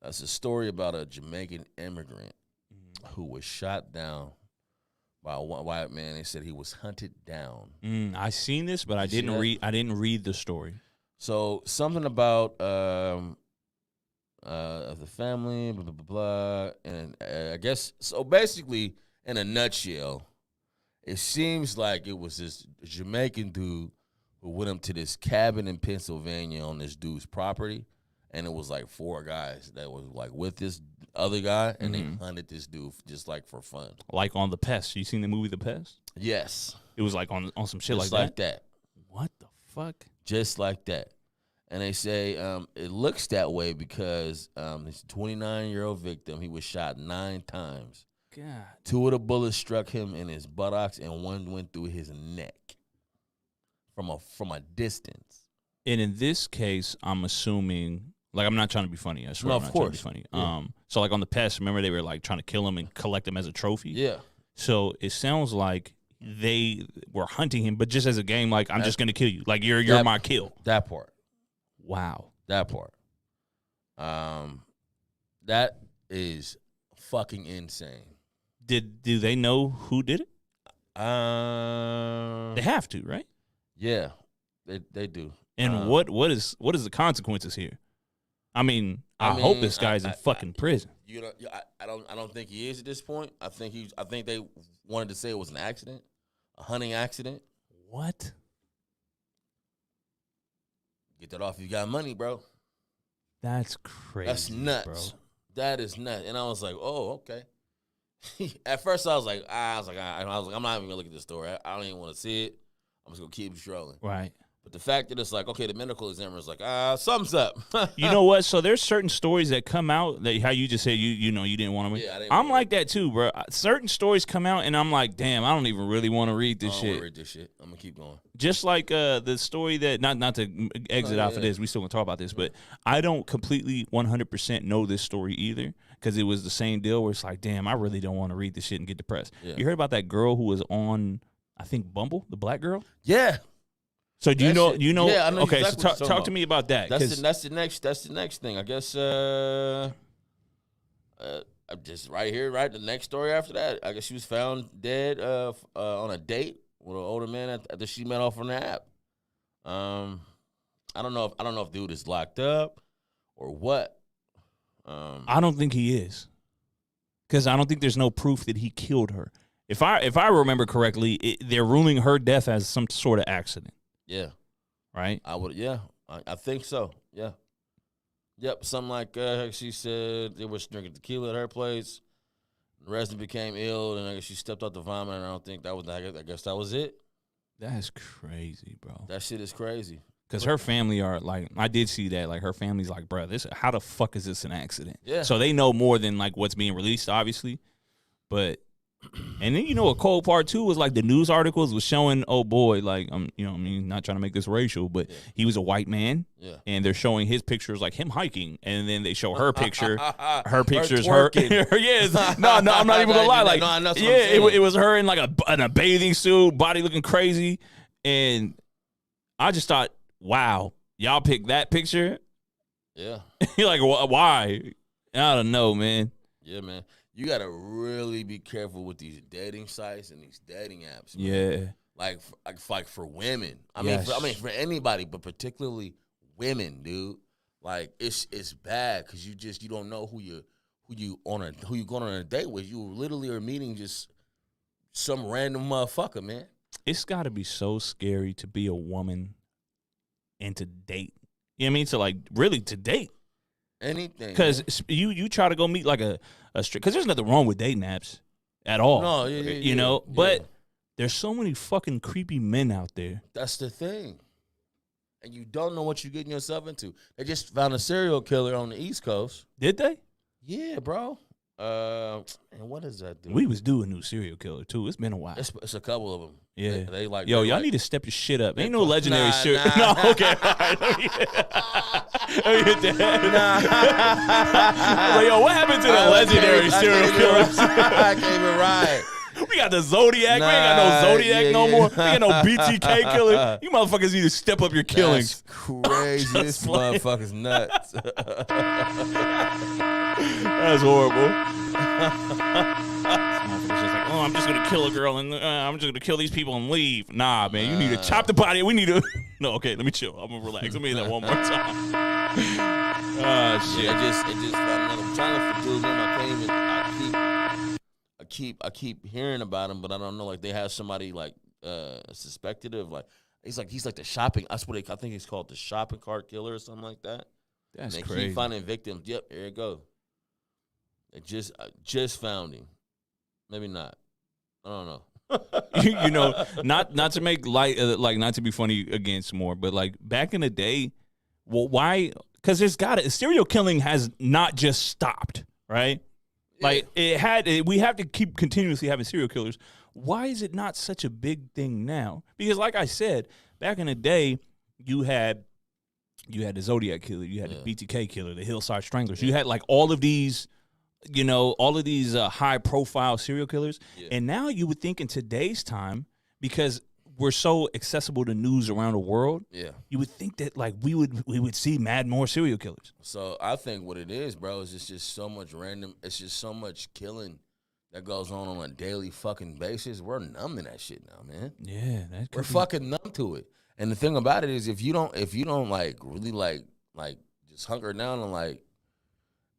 it's a story about a Jamaican immigrant who was shot down by a white man. They said he was hunted down. I seen this, but I didn't read the story. So something about the family, blah, blah, blah, blah. And I guess, so basically, in a nutshell, it seems like it was this Jamaican dude who went up to this cabin in Pennsylvania on this dude's property. And it was like 4 guys that was like with this other guy, and they hunted this dude just like for fun. Like on The Pest. You seen the movie The Pest? Yes. It was like on some shit just like that. What the fuck? Just like that. And they say it looks that way because this 29-year-old victim, he was shot 9 times. God. 2 of the bullets struck him in his buttocks, and 1 went through his neck from a distance. And in this case, I'm assuming, like, I'm not trying to be funny. I swear, no, I'm not of course. trying to be funny. Yeah. So like on The Pest, remember they were like trying to kill him and collect him as a trophy. Yeah. So it sounds like they were hunting him, but just as a game, like I'm just gonna kill you. Like you're my kill. That part. Wow. That part. That is fucking insane. Do they know who did it? They have to, right? Yeah, they do. And what is the consequences here? I mean, I hope this guy's in fucking prison. You know, I don't think he is at this point. I think they wanted to say it was an accident, a hunting accident. What? Get that off. You got money, bro. That's crazy. That's nuts. Bro. That is nuts. And I was like, oh, okay. At first, I was like, I'm not even gonna look at this story. I don't even want to see it. I'm just gonna keep strolling. Right. But the fact that it's like, okay, the medical examiner is like, something's up. You know what? So there's certain stories that come out that how you just said you know you didn't want to read. Yeah, I'm like that too, bro. Certain stories come out and I'm like, damn, I don't even really want to read this shit. I don't want to read this shit. I'm gonna keep going. Just like the story that not to exit out for this, we still gonna talk about this, but I don't completely 100% know this story either because it was the same deal where it's like, damn, I really don't want to read this shit and get depressed. Yeah. You heard about that girl who was on, I think Bumble, the black girl? Yeah. So do you know? Yeah, I know. Okay, exactly so talk to me about that. That's the next thing. I guess. Just right here, right. The next story after that, I guess she was found dead on a date with an older man that she met off on the app. I don't know if dude is locked up or what. I don't think he is, because I don't think there's no proof that he killed her. If I remember correctly, they're ruling her death as some sort of accident. Yeah. Right? I would. Yeah. I think so. Yeah. Yep. Something like she said they was drinking tequila at her place. The resident became ill, and I guess she stepped out the vomit, and I don't think that was. I guess that was it. That's crazy, bro. That shit is crazy. Because her family are like, I did see that. Like, her family's like, bro, how the fuck is this an accident? Yeah. So they know more than like what's being released, obviously. But, and then, a cold part too was like the news articles was showing, oh boy, like, not trying to make this racial, but he was a white man. Yeah. And they're showing his pictures like him hiking. And then they show her picture. Her picture's her. Yes. No, I'm not even gonna lie. Like, it was her in like in a bathing suit, body looking crazy. And I just thought, wow, y'all picked that picture? Yeah. You're like, why? I don't know, man. Yeah, man. You got to really be careful with these dating sites and these dating apps, man. Yeah. Like for women. I Yes. mean, for anybody, but particularly women, dude. Like, it's bad because you don't know who you going on a date with. You literally are meeting just some random motherfucker, man. It's got to be so scary to be a woman and to date. You know what I mean? To like really to date. Anything. Because you try to go meet like a straight, because there's nothing wrong with dating apps at all. No, yeah. But there's so many fucking creepy men out there. That's the thing. And you don't know what you're getting yourself into. They just found a serial killer on the East Coast. Did they? Yeah, bro. And what is that, dude? We was due a new serial killer too. It's been a while. It's a couple of them. Yeah. They like. Yo, they y'all like, need to step your shit up. Ain't no legendary Nah, serial. nah. No, okay. All right. Let me hit that. Like, yo, what happened to the legendary serial killers? I can't even ride. We got the Zodiac. We ain't got no Zodiac no more. We got no BTK killer. You motherfuckers need to step up your killings. That's crazy. This motherfucker's nuts. That's horrible. Just like, I'm just gonna kill a girl and I'm just gonna kill these people and leave. Nah, man, you need to chop the body. We need to. No, okay, let me chill. I'm gonna relax. Let me do that one more time. Shit. It just I'm trying to do them. I keep hearing about him, but I don't know. Like they have somebody like suspected of like he's like the shopping. I think it's called the shopping cart killer or something like that. That's and they crazy. keep finding victims. Yep, here it go. They just found him. Maybe not. I don't know. Not to make light, like not to be funny against more, but like back in the day, well, why? Because serial killing has not just stopped, right? Like we have to keep continuously having serial killers. Why is it not such a big thing now? Because like I said, back in the day, you had the Zodiac killer, you had the BTK killer, the Hillside Stranglers. You had like all of these high profile serial killers. Yeah. And now you would think in today's time, because we're so accessible to news around the world, you would think that like we would see mad more serial killers. So I think what it is, bro, is it's just so much random. It's just so much killing that goes on a daily fucking basis. We're numb to that shit now, man. Yeah, we're fucking numb to it. And the thing about it is, if you don't like really like just hunker down and like.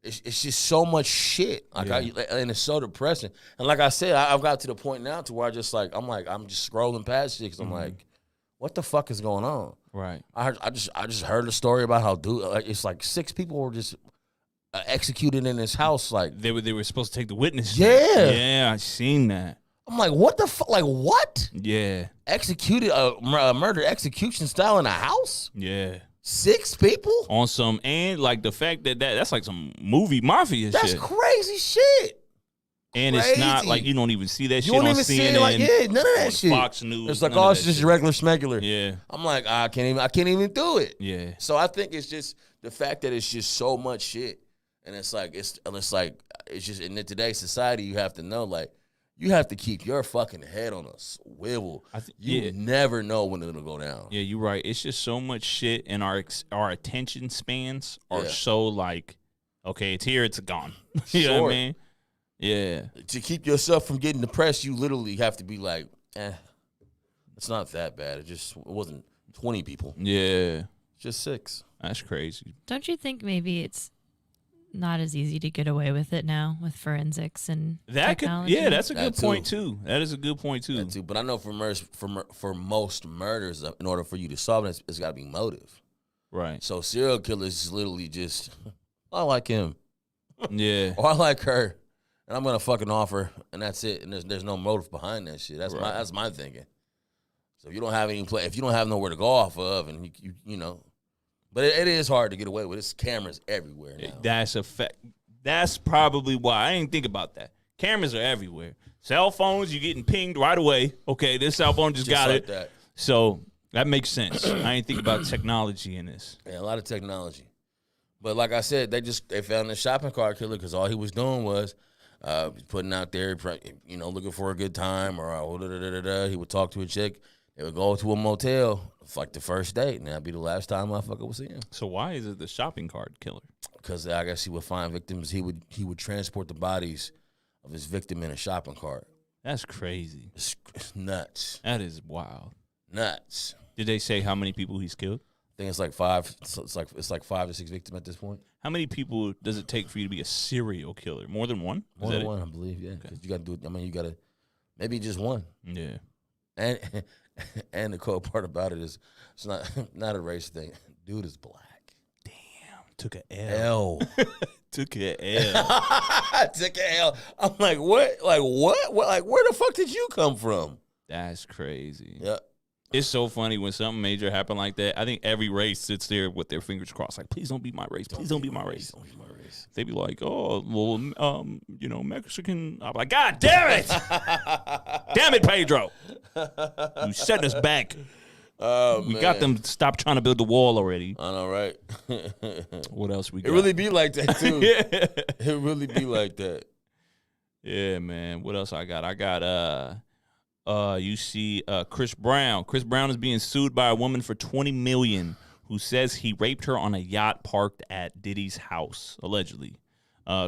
It's just so much shit, and it's so depressing. And like I said, I've got to the point now to where I'm just scrolling past shit because I'm like, what the fuck is going on? Right. I just heard a story about how it's like 6 people were just executed in his house. Like they were supposed to take the witness. Yeah, I seen that. I'm like, what the fuck? Like what? Yeah. Executed a murder execution style in a house. Yeah. 6 people on some, and like the fact that's like some movie mafia shit. That's crazy shit. And it's not like you don't even see that shit on CNN. See it, like, none of that shit. Fox News. It's like, it's just regular smegular. Yeah. I'm like, I can't even do it. Yeah. So I think it's just the fact that it's just so much shit, and it's just in today's society, you have to know like. You have to keep your fucking head on a swivel. You never know when it'll go down. Yeah, you're right. It's just so much shit, and our attention spans are so like, okay, it's here, it's gone. You know what I mean? Yeah. To keep yourself from getting depressed, you literally have to be like, it's not that bad. It wasn't 20 people. Yeah. Just 6. That's crazy. Don't you think maybe it's not as easy to get away with it now with forensics and technology? That's a good point too. That is a good point too. That too. But I know for most murders, in order for you to solve it, it's got to be motive. Right. So serial killers is literally just, I like him. Yeah. Or I like her. and I'm gonna fucking offer, and that's it. And there's no motive behind that shit. That's Right. my thinking. So if you don't have any play, if you don't have nowhere to go off of, and you know, but it is hard to get away with. It's cameras everywhere now. That's a fact. That's probably why I didn't think about that. Cameras are everywhere. Cell phones, you're getting pinged right away. Okay, this cell phone just got like it. that. So that makes sense. I didn't think about technology in this. Yeah, a lot of technology. But like I said, they found the shopping cart killer because all he was doing was putting out there, you know, looking for a good time, or he would talk to a chick. They would go to a motel for like the first date, and that'd be the last time motherfucker would see him. So why is it the shopping cart killer? Because I guess he would find victims. He would transport the bodies of his victim in a shopping cart. That's crazy. It's nuts. That is wild. Nuts. Did they say how many people he's killed? I think it's like 5. So it's like 5 to 6 victims at this point. How many people does it take for you to be a serial killer? More than one? More than one, I believe. Yeah, because you got to do it. I mean, you got to maybe just one. Yeah. And the cool part about it is it's not a race thing. Dude is black. Took a L. Took a L. I took a L. I'm like, what? Like, what? Like, where the fuck did you come from? That's crazy. Yeah. It's so funny when something major happened like that. I think every race sits there with their fingers crossed, like, please don't be my race. Please don't be my race. Don't be my race. They be like, oh, well, you know, Mexican. I'm like, God damn it. Damn it, Pedro. You setting us back. Oh, We got them. Stop trying to build the wall already. I know, right? What else we got? It really be like that, too. Yeah. It really be like that. Yeah, man. What else I got? I got you see Chris Brown. Chris Brown is being sued by a woman for $20 million who says he raped her on a yacht parked at Diddy's house, allegedly.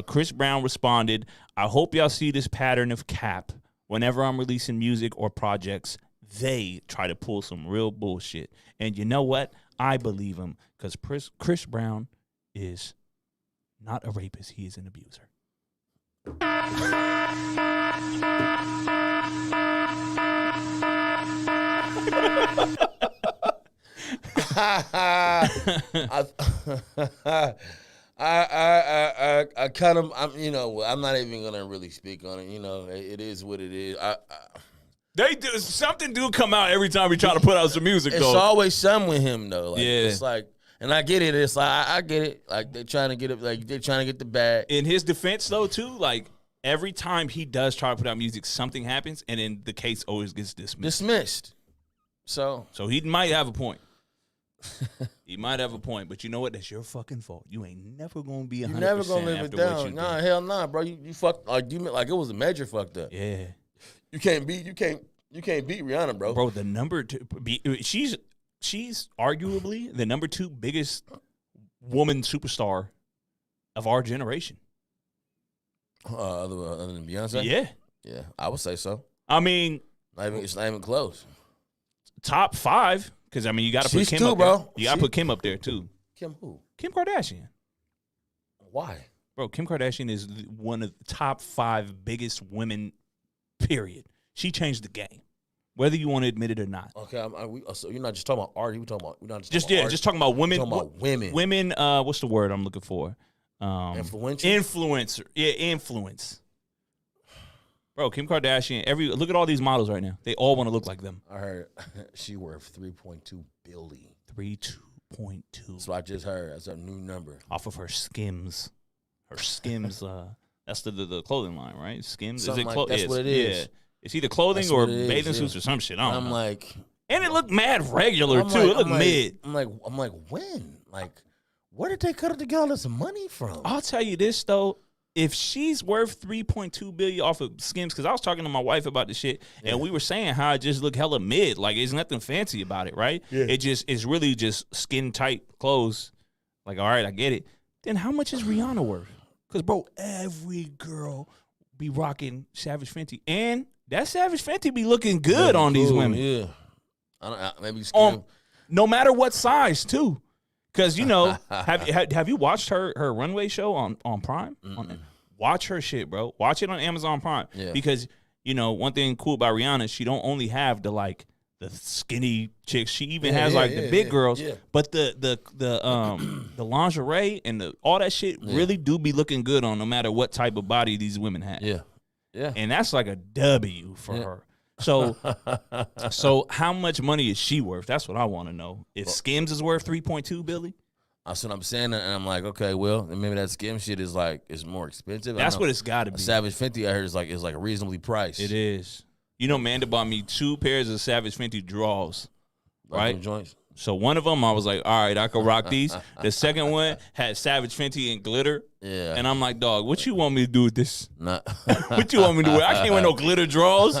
Chris Brown responded, I hope y'all see this pattern of cap. Whenever I'm releasing music or projects, they try to pull some real bullshit. And you know what? I believe him because Chris Brown is not a rapist. He is an abuser. I kind of, you know, I'm not even gonna really speak on it. You know, it is what it is. They do something do come out every time we try to put out some music. It's though. always some with him though. Like, Yeah. it's like, and I get it. It's like I get it. Like they're trying to get it. Like they're trying to get the bag. In his defense, though, too, like every time he does try to put out music, something happens, and then the case always gets dismissed. So he might have a point. He might have a point, but you know what? That's your fucking fault. You ain't never gonna be 100%. you're never gonna live it after what down. you Nah, did. hell nah, bro. You fucked like it was a major fucked up. Yeah, You can't beat Rihanna, bro. bro. The number two, she's arguably the number 2 biggest woman superstar of our generation. Other than Beyonce. Yeah, I would say so. I mean, It's not even close. top 5 because I mean you got to put She's Kim too, up bro. there. You got to put Kim up there too. Kim who? Kim Kardashian. Why? Bro, Kim Kardashian is one of the top 5 biggest women, period. She changed the game, whether you want to admit it or not. Okay, so you're not just talking about art. We're just Talking about women. Talking about women. Women, what's the word I'm looking for? Influencer. Yeah, influence. Bro, Kim Kardashian, look at all these models right now. They all want to look like them. I heard she worth $3.2 billion. 3.2. So I just heard that's a new number. Off of her Skims. Her Skims, that's the clothing line, right? Skims. Something is it like that's what it is. Yeah. It's either clothing That's or what it is, bathing yeah. suits or some shit. I don't know. I'm like, and it looked mad regular too. It looked mid. I'm like, when? Like, where did they cut to get all this money from? I'll tell you this though. If she's worth $3.2 billion off of Skims, because I was talking to my wife about this shit, and we were saying how it just looked hella mid. Like, there's nothing fancy about it, right? Yeah. It's really just skin tight clothes. Like, all right, I get it. Then how much is Rihanna worth? Because, bro, every girl be rocking Savage Fenty. And that Savage Fenty be looking good on these women. Yeah. Maybe skin. No matter what size, too. Because, you know, have you watched her runway show on Prime? Watch her shit, bro. Watch it on Amazon Prime. Yeah. Because, you know, one thing cool about Rihanna, she don't only have the skinny chicks. She even has the big girls. Yeah. But the lingerie and all that shit really do be looking good on no matter what type of body these women have. Yeah. Yeah. And that's like a W for her. So so how much money is she worth? That's what I want to know. If Skims is worth 3.2 billion? That's what I'm saying, and I'm like, okay, well, maybe that skim shit is more expensive. That's what it's got to be. Savage Fenty, I heard, is like reasonably priced. It is. You know, Amanda bought me 2 pairs of Savage Fenty drawers, right? Joints. So one of them, I was like, all right, I can rock these. The second one had Savage Fenty and glitter. Yeah. And I'm like, dog, what you want me to do with this? Nah. What you want me to do with it? I can't wear no glitter drawers.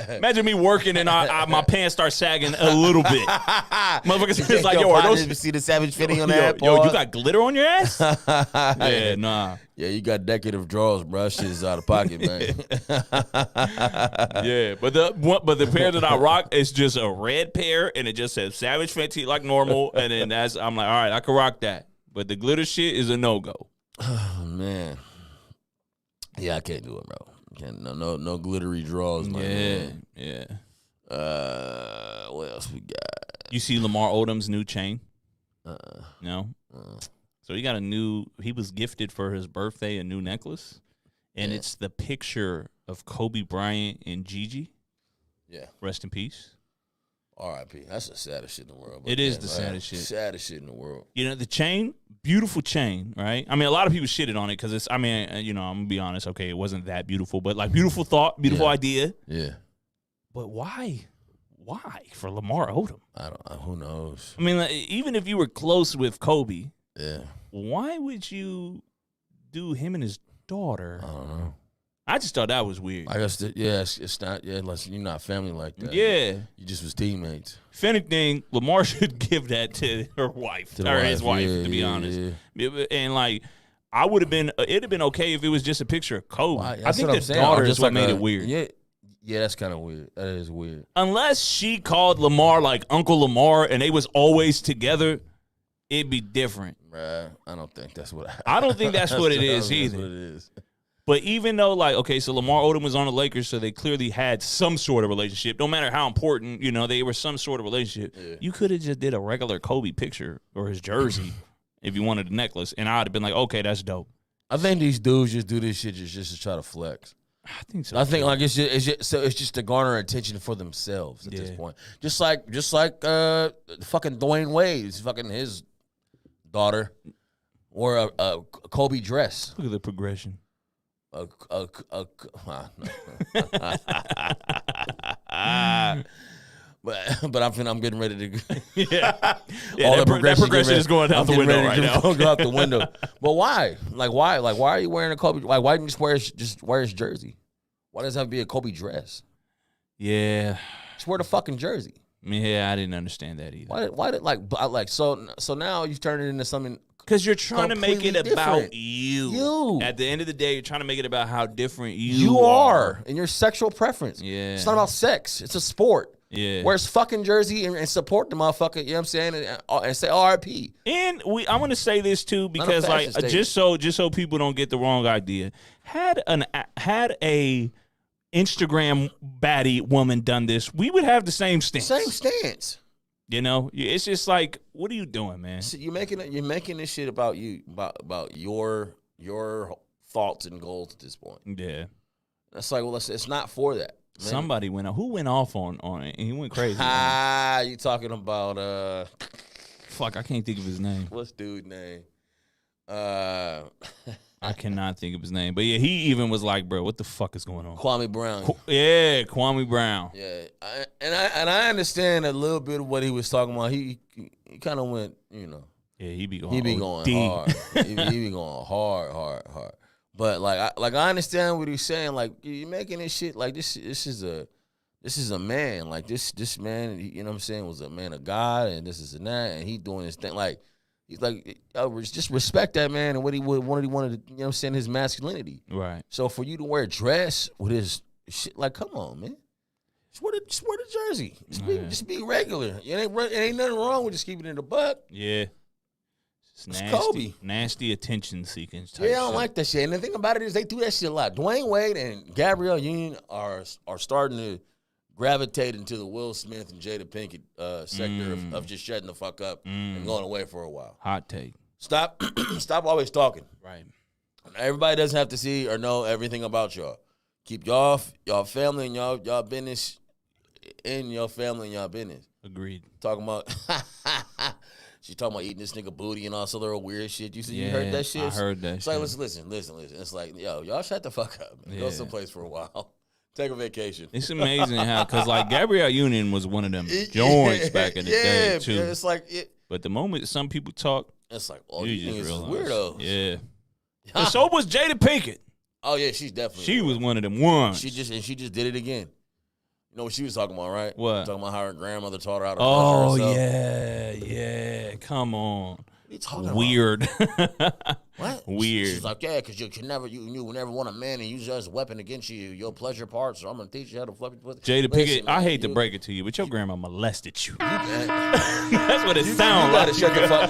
Imagine me working and my pants start sagging a little bit. Motherfuckers is like, yo, are those... see the Savage Fenty on that? that? Yo, you got glitter on your ass? Yeah, nah. Yeah, you got decorative drawers, bro. Shit is out of pocket, man. Yeah, but the pair that I rock is just a red pair, and it just says Savage Fenty like normal, and then I'm like, all right, I can rock that. But the glitter shit is a no-go. Oh, man. Yeah, I can't do it, bro. Can't, no glittery drawers, man. Yeah. What else we got? You see Lamar Odom's new chain? No? So he was gifted for his birthday a new necklace, and it's the picture of Kobe Bryant and Jeezy. Yeah. Rest in peace. R.I.P. That's the saddest shit in the world. It is the saddest shit. Saddest shit in the world. You know, the chain, beautiful chain, right? I mean, a lot of people shitted on it because it's, I mean, I'm going to be honest, okay, it wasn't that beautiful, but like beautiful thought, beautiful idea. Yeah. But why? Why for Lamar Odom? Who knows? I mean, like, even if you were close with Kobe, why would you do him and his daughter? I don't know. I just thought that was weird. I guess, it's not, unless you're not family like that. Yeah. You just was teammates. If anything, Lamar should give that to her wife, his wife, to be honest. Yeah. And, like, it'd have been okay if it was just a picture of Kobe. Well, I think the daughter is what made it weird. Yeah, that's kind of weird. That is weird. Unless she called Lamar, like, Uncle Lamar, and they was always together, it'd be different. Bruh, I don't think that's what I don't think that's what it is either. That's what it is. But even though, like, okay, so Lamar Odom was on the Lakers, so they clearly had some sort of relationship. No matter how important, they were some sort of relationship. Yeah. You could have just did a regular Kobe picture or his jersey if you wanted a necklace, and I'd have been like, okay, that's dope. I think these dudes just do this shit just to try to flex. I think so. I think like it's just to garner attention for themselves at this point. Just like fucking Dwayne Wade's fucking his daughter wore a Kobe dress. Look at the progression. But I'm getting ready to. Yeah, all that progression is going out the window right now. Go out the window. But why? Like why? Like why are you wearing a Kobe? Like why didn't you just wear his jersey? Why does it have to be a Kobe dress? Yeah, just wear the fucking jersey. Yeah, I didn't understand that either. Why did so now you've turned it into something. Because you're trying to make it different. about you. At the end of the day, you're trying to make it about how different you are. And your sexual preference. Yeah. It's not about sex. It's a sport. Yeah. Wear his fucking jersey and support the motherfucker, you know what I'm saying? And say RIP. And I want to say this too, because like just so people don't get the wrong idea. Had a Instagram baddie woman done this, we would have the same stance. Same stance. It's just like, what are you doing, man? So you're making this shit about you, about your thoughts and goals at this point. Yeah, that's like, well, it's not for that. Man. Somebody went off. Who went off on it? And he went crazy. You talking about fuck, I can't think of his name. What's dude's name? I cannot think of his name. But yeah, he even was like, bro, what the fuck is going on? Kwame Brown. Kwame Brown. Yeah. I understand a little bit of what he was talking about. He kind of went, Yeah, he be going hard. he be going hard. But I understand what he's saying. Like, you're making this shit like this is a man. Like this man, you know what I'm saying, was a man of God, and this is and that, and he doing his thing. Like, he's like, just respect that man and what he wanted to, you know what I'm saying, his masculinity. Right. So for you to wear a dress with his shit, like, come on, man. Just wear the jersey. Just be regular. It ain't nothing wrong with just keeping it in the buck. Yeah. It's nasty, Kobe. Nasty attention seeking type I don't like that shit. And the thing about it is they do that shit a lot. Dwayne Wade and Gabrielle Union are starting to gravitating to the Will Smith and Jada Pinkett sector of just shutting the fuck up and going away for a while. Hot take. Stop always talking. Right. Everybody doesn't have to see or know everything about y'all. Keep y'all family and y'all business in your family and y'all business. Agreed. Talking about she's talking about eating this nigga booty and all some other weird shit. You heard that shit? I heard that it's shit. like, listen. It's like, yo, y'all shut the fuck up, man. Go someplace for a while. Take a vacation. It's amazing how, because like Gabrielle Union was one of them joints back in the day too. It's like, but the moment some people talk, it's like, oh, you these just niggas is realize. weirdos. Yeah. But so was Jada Pinkett. Oh yeah, she's definitely. She was one of them ones. She just did it again. You know what she was talking about, right? What? Talking about how her grandmother taught her how to Oh brush herself. yeah. Come on. What are you talking Weird. about? What? Weird. She's like, yeah, because you will never want a man and use it as a weapon against you, your pleasure parts. So I'm gonna teach you how to flip it. Jada Pinkett, I hate to break it to you, but your grandma molested you. That's what it sounds like.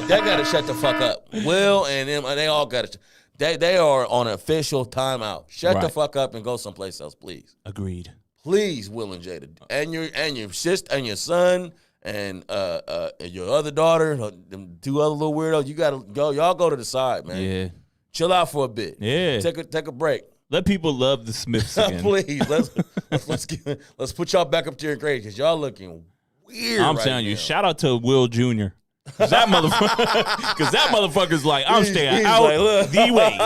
They gotta shut the fuck up. Will and them, they all gotta. They are on official timeout. Shut the fuck up and go someplace else, please. Agreed. Please, Will and Jada, and your sister and your son and your other daughter, them two other little weirdos. You gotta go. Y'all go to the side, man. Yeah. Chill out for a bit. Yeah. Take a break. Let people love the Smiths again. Please, let's put y'all back up to your grade because y'all looking weird. I'm right telling you, now. shout out to Will Jr. Cause that motherfucker's like, I'm staying out like, the way.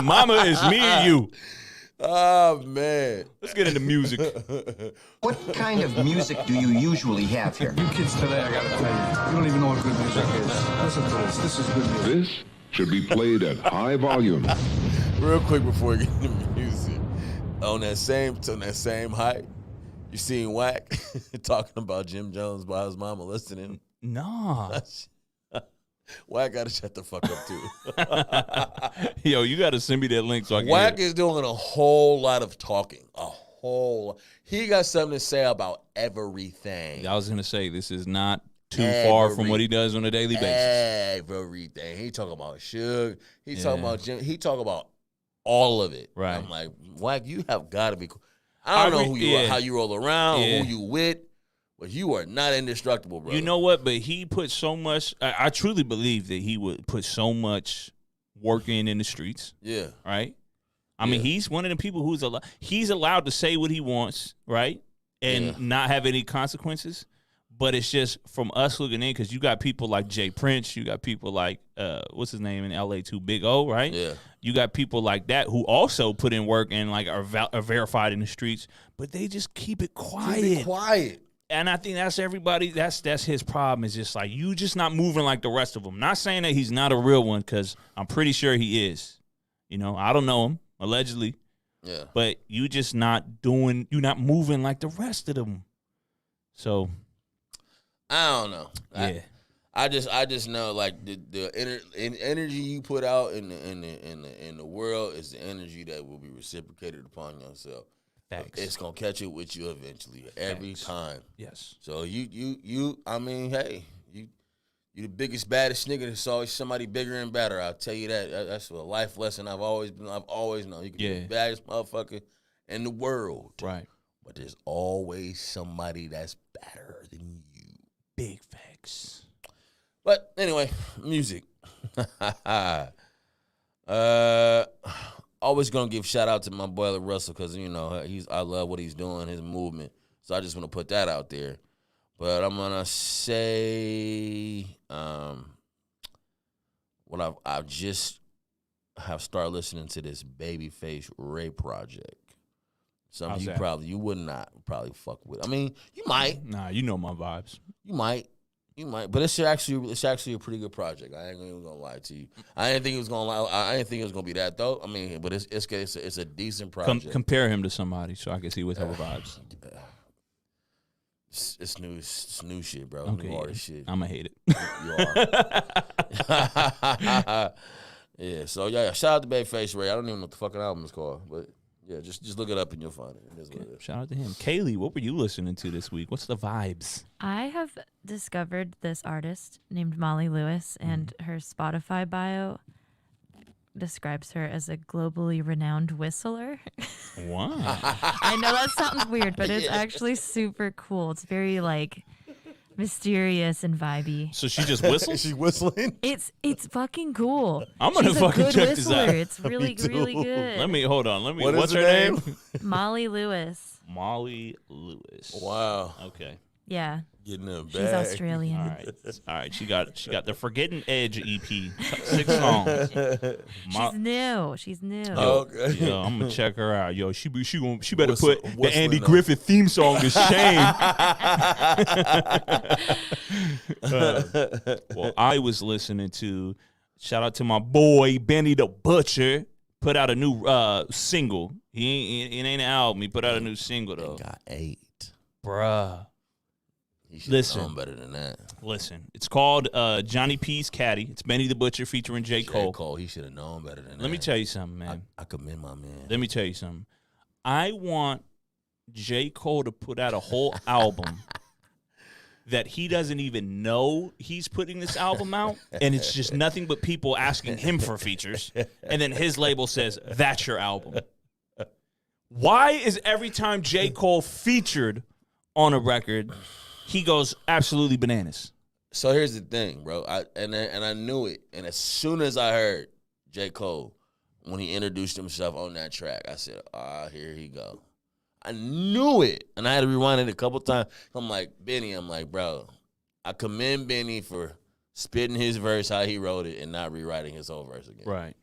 Mama is me and you. Oh man. Let's get into music. What kind of music do you usually have here? You kids today, I gotta tell you, you don't even know what good music is. Listen to this. This is good music. This should be played at high volume. Real quick before we get into music, on that same height, you seen Wack talking about Jim Jones by his mama listening. Nah. Wack gotta shut the fuck up too. Yo, you gotta send me that link so I can Wack hear it. is doing a whole lot of talking. He got something to say about everything. I was gonna say this is not too far from what he does on a daily basis. Everything. He talking about Suge. He talking about Jim. He talking about all of it. Right. I'm like, Wack, you have got to be cool. I don't know who you are, how you roll around, who you with, but you are not indestructible, bro. You know what? But he put so much. I truly believe that he would put so much work in the streets. Yeah. Right. I mean, he's one of the people he's allowed to say what he wants, right, and not have any consequences. But it's just from us looking in, because you got people like Jay Prince, you got people like what's his name in LA too, Big O, right? Yeah. You got people like that who also put in work and like are verified in the streets, but they just keep it quiet. Keep it quiet. And I think that's everybody. That's his problem. Is just like you just not moving like the rest of them. Not saying that he's not a real one, because I'm pretty sure he is. You know, I don't know him allegedly. Yeah. But you just not doing. You're not moving like the rest of them. So. I don't know. Yeah. I just know like the energy you put out in the world is the energy that will be reciprocated upon yourself. Thanks. It's gonna catch it with you eventually, every time. Yes. So you I mean, hey, you the biggest, baddest nigga. There's always somebody bigger and better. I'll tell you that. That's a life lesson I've always known. You can be the baddest motherfucker in the world. Right. But there's always somebody that's better than you. Big facts. But anyway, music. Always gonna give shout out to my boy Russell, because you know I love what he's doing, his movement. So I just want to put that out there. But I'm gonna say what I just have started listening to this Babyface Ray project. Something you would not probably fuck with. I mean, you might. Nah, you know my vibes. You might, but it's actually a pretty good project. I ain't even gonna lie to you. I didn't think it was gonna be that though. I mean, but it's a decent project. Compare him to somebody so I can see what type of vibes. It's new shit, bro. Okay, new artist shit. I'ma hate it. You are. Yeah. So yeah, shout out to Babyface Ray. I don't even know what the fucking album is called, but. Yeah, just look it up and you'll find it. Okay. Shout out to him. Kaylee, what were you listening to this week? What's the vibes? I have discovered this artist named Molly Lewis, and her Spotify bio describes her as a globally renowned whistler. Wow. I know that sounds weird, but it's actually super cool. It's very like mysterious and vibey. So she just whistles? Is she whistling? It's fucking cool. I'm gonna She's fucking a good check this whistler. out. It's really really good. Hold on. is What's her her name? name? Molly Lewis. Molly Lewis. Wow. Okay. Yeah, Getting in a she's bag. Australian. All right. She got the Forgetting Edge EP, 6 songs. She's new. Okay. Yo, I'm gonna check her out. Yo, she better Whistle- put the whistling Andy up. Griffith theme song to shame. Well, I was listening to, shout out to my boy Benny the Butcher, put out a new single. It ain't an album. He put out a new single though. Got 8. Bruh. He should Listen. have known better than that. Listen, it's called Johnny P's Caddy. It's Benny the Butcher featuring J. Cole. He should have known better than that. Let me tell you something, man. I commend my man. Let me tell you something. I want J. Cole to put out a whole album that he doesn't even know he's putting this album out, and it's just nothing but people asking him for features, and then his label says, that's your album. Why is every time J. Cole featured on a record, he goes absolutely bananas? So here's the thing, bro. I knew it. And as soon as I heard J. Cole, when he introduced himself on that track, I said, here he go. I knew it. And I had to rewind it a couple times. I'm like, Benny, bro, I commend Benny for spitting his verse how he wrote it and not rewriting his whole verse again. Right.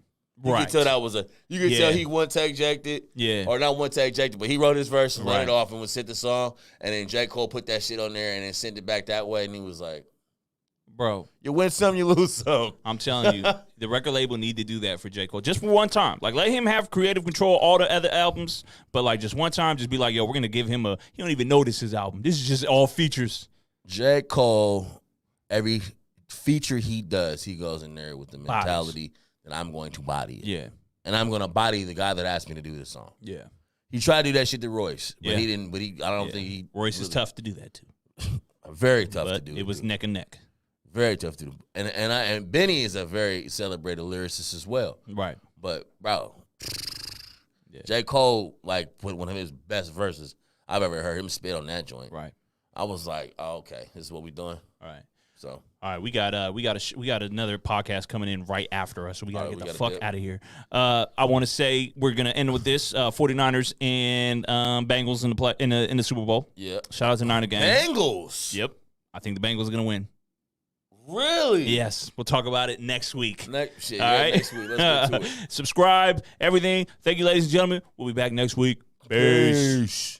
You could tell that was you could tell he one-take jacked it. Yeah. Or not one-take jacked it, but he wrote his verse and Right. ran it off and would sit the song. And then J. Cole put that shit on there and then sent it back that way. And he was like, Bro, you win some, you lose some. I'm telling you, the record label need to do that for J. Cole. Just for one time. Like, let him have creative control all the other albums, but, like, just one time, just be like, yo, we're going to give him he don't even know this is his album. This is just all features. J. Cole, every feature he does, he goes in there with the mentality that I'm going to body it. Yeah. And I'm going to body the guy that asked me to do this song. Yeah. He tried to do that shit to Royce, but Yeah. he didn't, I don't think he. Royce is really- tough to do that, too. Very tough to But do. it was neck and neck. Very tough to do. And Benny is a very celebrated lyricist as well. Right. But, bro, Yeah. J. Cole, like, put one of his best verses I've ever heard him spit on that joint. Right. I was like, oh, okay, this is what we doing. All right. So, All right, we got another podcast coming in right after us, so we got to All right, get we the gotta fuck dip. out of here. I want to say we're going to end with this, 49ers and Bengals in the Super Bowl. yeah. Shout out to Niner Gang. Bengals. Yep. I think the Bengals are going to win. Really? Yes. We'll talk about it next week. Next shit. All Yeah, right. next week. Let's get to it. Subscribe, everything. Thank you, ladies and gentlemen. We'll be back next week. Peace. Peace.